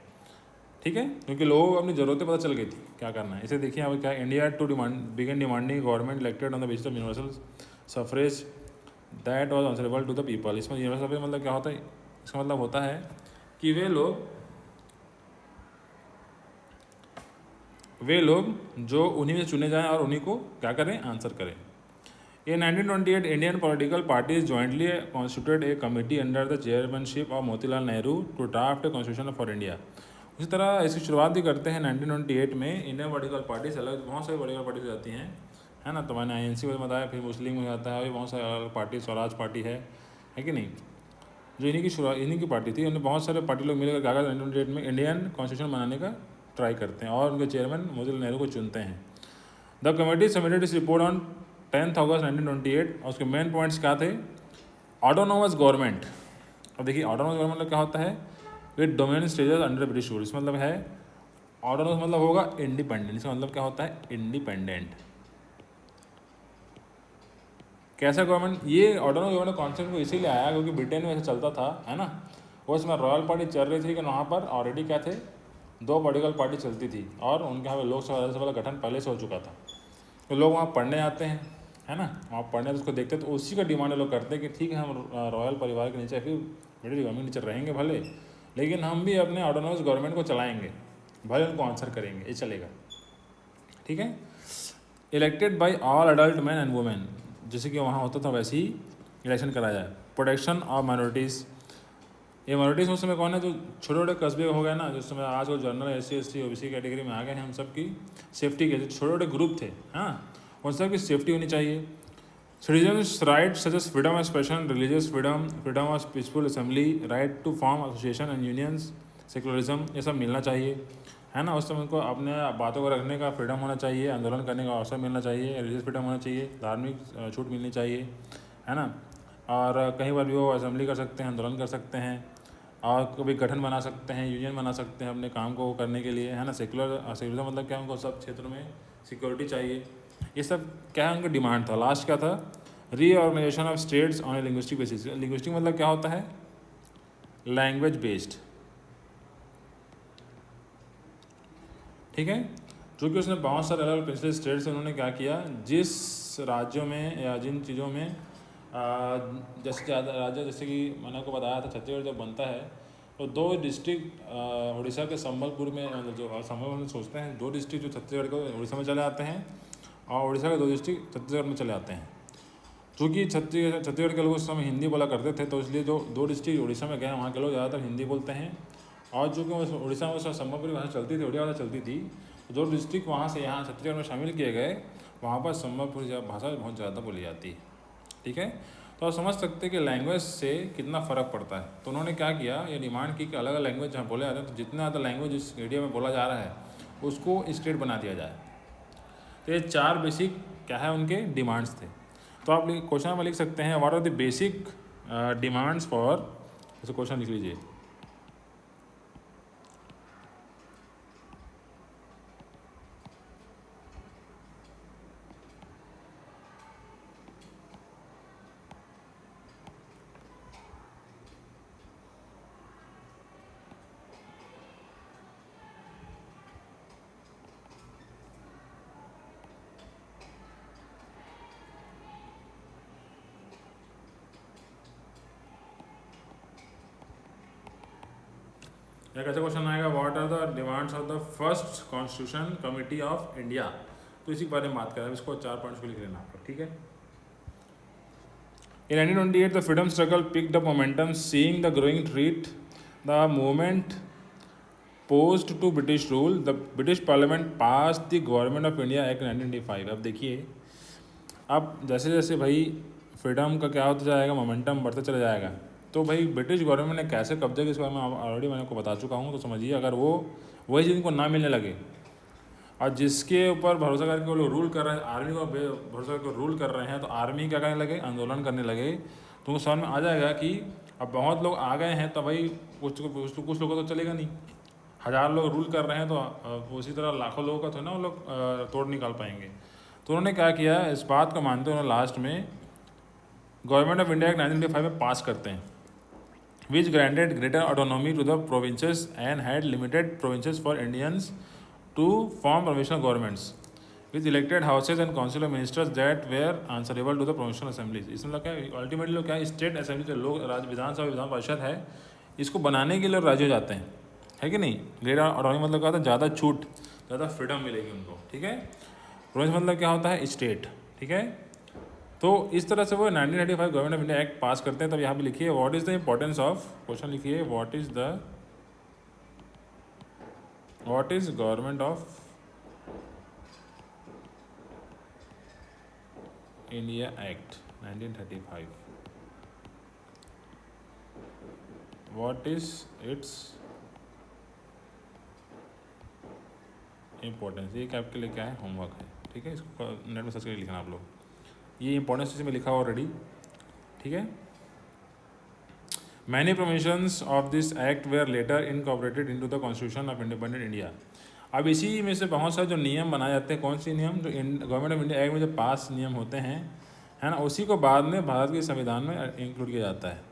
Speaker 1: ठीक है, क्योंकि लोगों को अपनी ज़रूरतें पता चल गई थी क्या करना है। इसे देखिए अब क्या, India too began demanding government elected on the basis of universal suffrage that was answerable to the people. इसमें यूनिवर्सल सफरेज मतलब क्या होता है, इसका मतलब होता है कि वे लोग जो उन्हीं में चुने जाएं और उन्हीं को क्या करें, आंसर करें। In 1928, Indian political parties jointly constituted a committee under the chairmanship of Motilal Nehru to draft a constitution for India। उसी तरह इसकी शुरुआत भी करते हैं 1928 में। इंडियन पॉलिटिकल पार्टीज अलग, बहुत सारी पॉलिटिकल पार्टीज आती हैं, है ना, तो मैंने INC को बताया, फिर मुस्लिम में आता है, अभी बहुत सारे अलग पार्टी, स्वराज पार्टी है कि नहीं, जो इन्हीं की शुरुआत, इन्हीं की पार्टी थी। उन्हें बहुत सारे पार्टी लोग मिलकर क्या करते हैं, 1928 में इंडियन कॉन्स्टिट्यूशन बनाने का ट्राई करते हैं और उनके चेयरमैन मोतीलाल नेहरू को चुनते हैं। द कमेटी सबमिटेड इस रिपोर्ट ऑन 10 अगस्त 1928 और उसके मेन पॉइंट्स क्या थे, ऑटोनोमस गवर्नमेंट। अब देखिए ऑटोनोमस गवर्नमेंट मतलब क्या होता है, with domain stages under British rule. इसका मतलब है ऑटोनोमस मतलब होगा इंडिपेंडेंट, इसका मतलब क्या होता है, इंडिपेंडेंट। कैसा गवर्नमेंट, ये ऑटोनोमस गवर्नमेंट कॉन्सेप्ट को इसीलिए आया क्योंकि ब्रिटेन में ऐसा चलता था, है ना, वो इसमें रॉयल पार्टी चल रही थी कि वहाँ पर ऑलरेडी क्या थे, 2 पॉलिटिकल पार्टी चलती थी और उनके यहाँ पे लोकसभा राज्यसभा का गठन पहले से हो चुका था। तो लोग वहाँ पढ़ने आते हैं, है ना, वहाँ पढ़ने तो उसको देखते, तो उसी का डिमांड लोग करते हैं कि ठीक है हम रॉयल परिवार के नीचे, फिर ब्रिटिश गवर्नमेंट नीचे रहेंगे भले, लेकिन हम भी अपने ऑटोनोमस गवर्नमेंट को चलाएंगे, भले उनको आंसर करेंगे, ये चलेगा, ठीक है। Elected by all adult man and women, जैसे कि वहाँ होता था वैसे ही इलेक्शन कराया जाए। प्रोटेक्शन ऑफ माइनॉरिटीज़, ये माइनॉरिटीज़ उस समय कौन है, जो छोटे छोटे कस्बे हो गए ना, जिस समय आज वो general SC ST OBC category में आ गए हैं, हम सब की सेफ्टी के जो छोटे छोटे ग्रुप थे, हाँ, उन सब की सेफ्टी होनी चाहिए। Citizens right such as freedom of expression, religious freedom, freedom of peaceful assembly, right to form association and unions, secularism, ये सब मिलना चाहिए, है ना। उस समय उनको अपने बातों को रखने का फ्रीडम होना चाहिए, आंदोलन करने का अवसर मिलना चाहिए, रिलीजियस फ्रीडम होना चाहिए, धार्मिक छूट मिलनी चाहिए, है ना, और कहीं बार भी वो असेंबली कर सकते हैं, आंदोलन कर सकते हैं और कभी गठन बना सकते हैं, यूनियन बना सकते हैं अपने काम को करने के लिए, है ना। सेकुलरिज्म मतलब क्या, उनको सब क्षेत्रों में सिक्योरिटी चाहिए, ये सब क्या है उनका डिमांड था। लास्ट क्या था, reorganisation of states on a linguistic basis. Linguistic मतलब क्या होता है, लैंग्वेज बेस्ड, ठीक है। चूँकि उसने बहुत सारे अलग अलग पिछले स्टेट्स से उन्होंने क्या किया, जिस राज्यों में या जिन चीज़ों में जैसे ज़्यादा राज्य, जैसे कि मैंने आपको बताया था छत्तीसगढ़ जब बनता है तो 2 डिस्ट्रिक्ट उड़ीसा के संबलपुर में, मतलब जो संबलपुर में सोचते हैं 2 डिस्ट्रिक्ट जो छत्तीसगढ़ को उड़ीसा में चले आते हैं और उड़ीसा के 2 डिस्ट्रिक्ट छत्तीसगढ़ में चले आते हैं। चूँकि छत्तीसगढ़ के लोग उस समय हिंदी बोला करते थे, तो इसलिए जो 2 डिस्ट्रिक्ट उड़ीसा में गए वहाँ के लोग ज़्यादातर हिंदी बोलते हैं, और चूँकि उड़ीसा में उस संबलपुरी भाषा चलती थी, उड़िया भाषा चलती थी, तो 2 डिस्ट्रिक्ट वहाँ से यहाँ छत्तीसगढ़ में शामिल किए गए, वहाँ पर संबलपुरी भाषा बहुत ज़्यादा बोली जाती है, ठीक है। तो आप समझ सकते हैं कि लैंग्वेज से कितना फ़र्क पड़ता है। तो उन्होंने क्या किया, ये डिमांड की कि अलग अलग लैंग्वेज जहाँ बोले जाते हैं, तो जितना ज़्यादा लैंग्वेज इस एरिया में बोला जा रहा है उसको स्टेट बना दिया जाए। तो ये 4 बेसिक क्या है उनके डिमांड्स थे। तो आप क्वेश्चन में लिख सकते हैं, what are the basic demands for, जैसे क्वेश्चन लिख लीजिए, या कैसे क्वेश्चन आएगा, what are the demands of the first constitution committee of India, तो इसी के बारे में बात करें, इसको 4 पॉइंट्स को लिख लेना आपको, ठीक है। In 1928, the freedom struggle picked up momentum, seeing the growing threat the movement posed to British rule. The British Parliament passed the Government of India Act 1925. अब देखिए, अब जैसे जैसे भाई फ्रीडम का क्या होता जाएगा, मोमेंटम बढ़ता चला जाएगा, तो भाई ब्रिटिश गवर्नमेंट ने कैसे कब्जे किया इस बारे में ऑलरेडी मैंने आपको बता चुका हूँ। तो समझिए, अगर वो वही चीज़ इनको ना मिलने लगे और जिसके ऊपर भरोसा करके वो लोग रूल कर रहे हैं, आर्मी को भरोसा करके रूल कर रहे हैं, तो आर्मी क्या करने लगे, आंदोलन करने लगे, तो उनको समझ में आ जाएगा कि अब बहुत लोग आ गए हैं, तो भाई कुछ लोगों को तो चलेगा नहीं। 1000 लोग रूल कर रहे हैं, तो उसी तरह लाखों लोगों का तो ना वो लोग तोड़ निकाल पाएंगे। तो उन्होंने क्या किया, इस बात को मानते हुए लास्ट में गवर्नमेंट ऑफ इंडिया एक्ट 1925 में पास करते हैं, which granted greater autonomy to the provinces and had limited provinces for Indians to form provisional governments with elected houses and council of ministers that were answerable to the provincial assemblies। इसमें क्या ultimately लोग क्या state assembly जो लोग विधानसभा विधान परिषद है, इसको बनाने के लिए राजी हो जाते हैं, है कि नहीं। ग्रेटर ऑटोनॉमी मतलब क्या होता है, ज़्यादा छूट, ज़्यादा फ्रीडम मिलेगी उनको, ठीक है। प्रोविंस मतलब क्या होता है, स्टेट, ठीक है। तो इस तरह से वो 1995 गवर्नमेंट ऑफ इंडिया एक्ट पास करते हैं। तब यहाँ पे लिखिए what is the importance of, question लिखिए what is government of India act 1935, what is its importance. ये आपके लिए क्या है, होमवर्क है, ठीक है। इसको नेट में सर्च करके लिखना आप लोग, ये इंपॉर्टेंस इसमें लिखा हुआ ऑलरेडी, ठीक है। Many provisions of this act were later incorporated into the Constitution of Independent India। अब इसी में से बहुत सारे जो नियम बनाए जाते हैं, कौन से नियम, जो गवर्नमेंट ऑफ इंडिया एक्ट में जो पास नियम होते हैं, है ना, उसी को बाद में भारत के संविधान में इंक्लूड किया जाता है,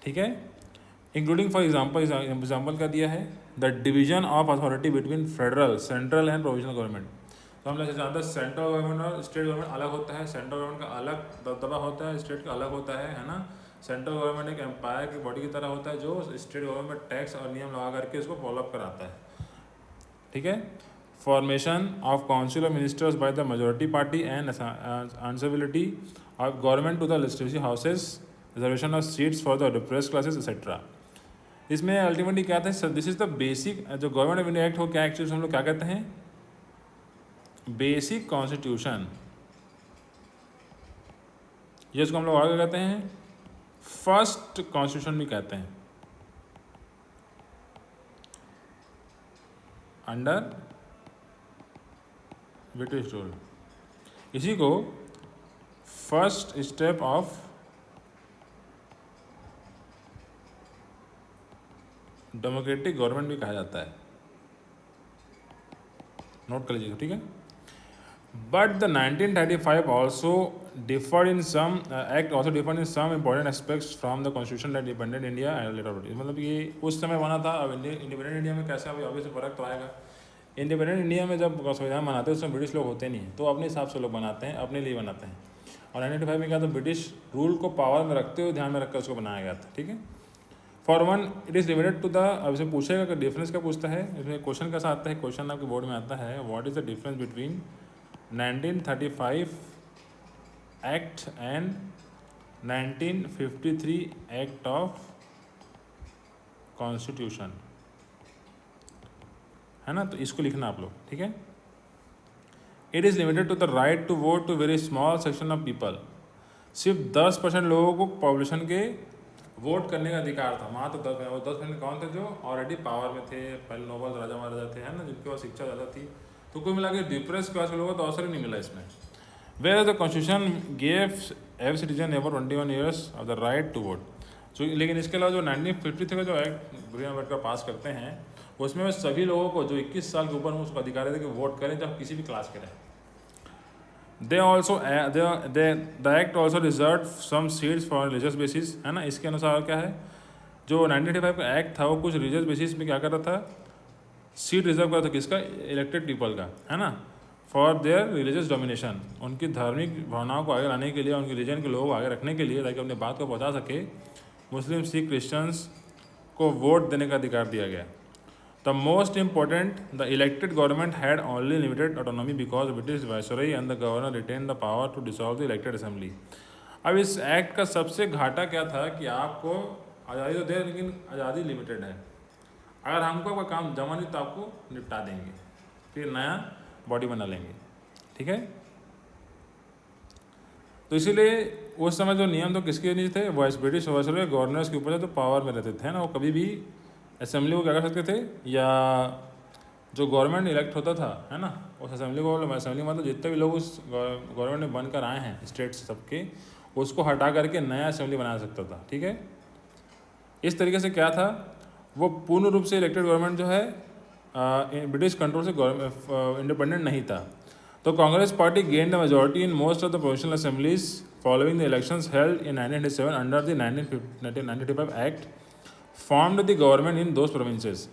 Speaker 1: ठीक है। इंक्लूडिंग फॉर एग्जाम्पल क्या दिया है, the division of authority between federal, central and provisional government. तो हम लोग जानते हैं सेंट्रल गवर्नमेंट और स्टेट गवर्नमेंट अलग होता है, सेंट्रल गवर्नमेंट का अलग दबदबा होता है, स्टेट का अलग होता है ना। सेंट्रल गवर्नमेंट एक एम्पायर की बॉडी की तरह होता है, जो स्टेट गवर्नमेंट टैक्स और नियम लगा करके इसको फॉलो अप कराता है, ठीक है। Formation of council of ministers by the majority party and answerability of government to the legislative houses, reservation of seats for the depressed classes etcetera. इसमें अल्टीमेटली क्या था, दिस इज द बेसिक, जो government of India act हो क्या actually हम लोग क्या कहते हैं, बेसिक कॉन्स्टिट्यूशन, जिसको हम लोग आगे कहते हैं फर्स्ट कॉन्स्टिट्यूशन भी कहते हैं, अंडर ब्रिटिश रूल। इसी को first step of democratic government भी कहा जाता है, नोट कर लीजिएगा, ठीक है। But the 1935 also differed in some important aspects from the constitution that independent India and later British। मतलब ये उस समय बना था, अब इंडिपेंडेंट इंडिया में कैसे अभी ऑब्वियसली फर्क तो आएगा। इंडिपेंडेंट इंडिया में जब संविधान बनाते हैं उसमें ब्रिटिश लोग होते नहीं हैं, तो अपने हिसाब से लोग बनाते हैं, अपने लिए बनाते हैं। और 1995 में क्या था, ब्रिटिश रूल को पावर में रखते हुए ध्यान में रखकर उसको बनाया गया था, ठीक है। For one it is limited to the, अब इसमें पूछेगा कि डिफरेंस क्या पूछता है, इसमें क्वेश्चन कैसा आता है, क्वेश्चन आपके बोर्ड में आता है what is the difference between 1935 act and 1953 act of constitution, है ना। तो इसको लिखना आप लोग, ठीक है। It is limited to the right to vote to very small section of people. सिर्फ 10% लोगों को पॉपुलेशन के वोट करने का अधिकार था, मात्र 10% कौन थे, जो ऑलरेडी पावर में थे, पहले नोबल राजा महाराजा थे, है ना, जिनके पास शिक्षा ज़्यादा थी। तो कोई मिला के डिप्रेस क्लास के लोगों को तो अवसर ही नहीं मिला इसमें। Where the constitution gives every citizen ever 21 years of the right to vote. जो लेकिन इसके अलावा जो 1953 का जो एक्ट बी आर अम्बेडकर पास करते हैं, उसमें सभी लोगों को जो 21 साल के ऊपर में उसको अधिकार है कि वोट करें, जब किसी भी क्लास के रहें। They also the act also reserve some seats for religious basis, है ना। इसके अनुसार क्या है, जो 1985 का एक्ट था वो कुछ रिलीजियस बेसिस में क्या कर रहा था, सीट रिजर्व करा था, किसका, इलेक्टेड पीपल का, है ना, फॉर देयर रिलीजियस डोमिनेशन, उनकी धार्मिक भावनाओं को आगे लाने के लिए, उनके रीजन के लोगों को आगे रखने के लिए, ताकि अपनी बात को पहुंचा सके। मुस्लिम, सिख, क्रिश्चियंस को वोट देने का अधिकार दिया गया। The most important, the elected government had only limited autonomy because British viceroy and the governor retain the power to dissolve the elected assembly. अब इस एक्ट का सबसे घाटा क्या था कि आपको आज़ादी तो दे, लेकिन आज़ादी लिमिटेड है। अगर हमको कोई काम जमा नहीं तो आपको निपटा देंगे, फिर नया बॉडी बना लेंगे, ठीक है। तो इसीलिए उस समय जो नियम तो किसके नहीं थे, ब्रिटिश वायसरॉय गवर्नर्स के ऊपर थे, तो पावर में रहते थे ना, वो कभी भी असेंबली को क्या कर सकते थे, या जो गवर्नमेंट इलेक्ट होता था है ना, उस असेंबली को, असेंबली मतलब जितने भी लोग उस गवर्नमेंट में बनकर आए हैं स्टेट से सबके, उसको हटा करके नया असेंबली बना सकता था, ठीक है। इस तरीके से क्या था, वो पूर्ण रूप से इलेक्टेड गवर्नमेंट जो है ब्रिटिश कंट्रोल से इंडिपेंडेंट नहीं था। तो Congress party gained the majority in most of the provincial assemblies following the elections held in 1987 under the 1995 act formed the government in those provinces.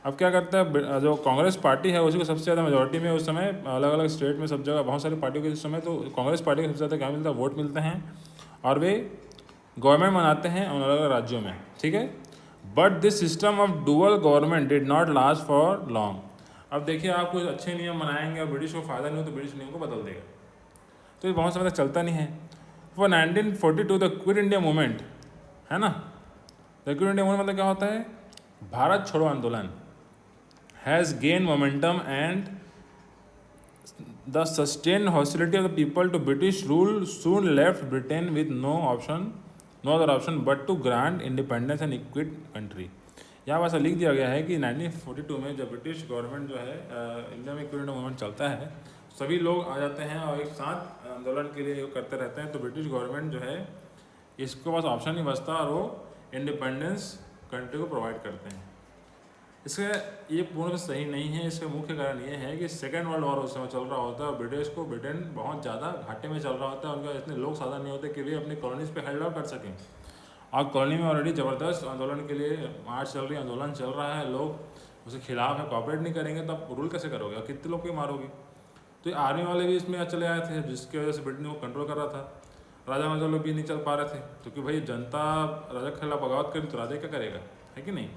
Speaker 1: अब क्या करता है, जो कांग्रेस पार्टी है उसी को सबसे ज़्यादा मेजॉरिटी में उस समय अलग अलग स्टेट में सब जगह बहुत सारी पार्टियों के इस समय, तो कांग्रेस पार्टी को सबसे ज़्यादा क्या मिलता है, वोट मिलते हैं, और वे गवर्नमेंट बनाते हैं उन अलग अलग राज्यों में, ठीक है। But this system of dual government did not last for long. अब देखिए, आप कुछ अच्छे नियम बनाएंगे और ब्रिटिश को फ़ायदा नहीं हो तो ब्रिटिश नियम को बदल देगा, तो ये बहुत समय तक चलता नहीं है। For 1942 the quit India movement है ना, द क्विट इंडिया मूवमेंट मतलब क्या होता है, Bharat Chhodo Andolan has gain momentum and the sustain hostility of the people to British rule soon left Britain with no other option but to grant independence and quit country. यहाँ ऐसा लिख दिया गया है कि 1942 में जब ब्रिटिश गवर्नमेंट जो है इंडिया में क्विट इंडिया मूवमेंट चलता है, सभी लोग आ जाते हैं और एक साथ आंदोलन के लिए करते रहते हैं, तो ब्रिटिश गवर्नमेंट जो है इसको बस ऑप्शन नहीं बचता और वो इंडिपेंडेंस कंट्री को प्रोवाइड करते हैं। इसका ये पूर्ण सही नहीं है। इसका मुख्य कारण ये है कि सेकेंड वर्ल्ड वॉर उस समय चल रहा होता है और ब्रिटेन बहुत ज़्यादा घाटे में चल रहा होता है, उनका इतने लोग साधन नहीं होते कि वे अपनी कॉलोनीज़ पे हेल्ड आउट कर सकें। और कॉलोनी में ऑलरेडी ज़बरदस्त आंदोलन के लिए मार्च चल रही है, आंदोलन चल रहा है, लोग उसके खिलाफ है, कॉपरेट नहीं करेंगे तो आप रूल कैसे करोगे और कितने लोग को मारोगे। तो ये आर्मी वाले भी इसमें चले आए थे, जिसकी वजह से ब्रिटेन को कंट्रोल कर रहा था। राजा महाराजा लोग भी नहीं चल पा रहे थे, क्योंकि भाई जनता राजा के खिलाफ बगावत करी तो राजा क्या करेगा, है कि नहीं।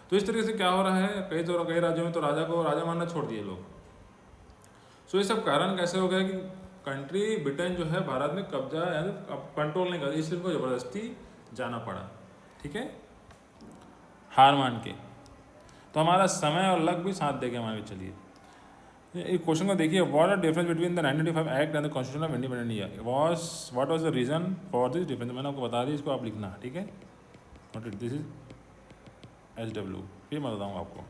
Speaker 1: तो इस तरीके से क्या हो रहा है, कई राज्यों में तो राजा मानना छोड़ दिए लोग। सो ये सब कारण कैसे हो गया कि कंट्री ब्रिटेन जो है भारत में कब्जा यानी कंट्रोल नहीं कर, इसलिए उनको ज़बरदस्ती जाना पड़ा, ठीक है, हार मान के। तो हमारा समय और लक भी साथ देके मान के चलिए। एक क्वेश्चन को देखिए, what are difference between the 1995 act and the constitution of independent India, what was the reason for this difference. मैंने आपको बता दी, इसको आप लिखना, ठीक है। Note it, this is SW, फिर मैं बताऊँगा आपको।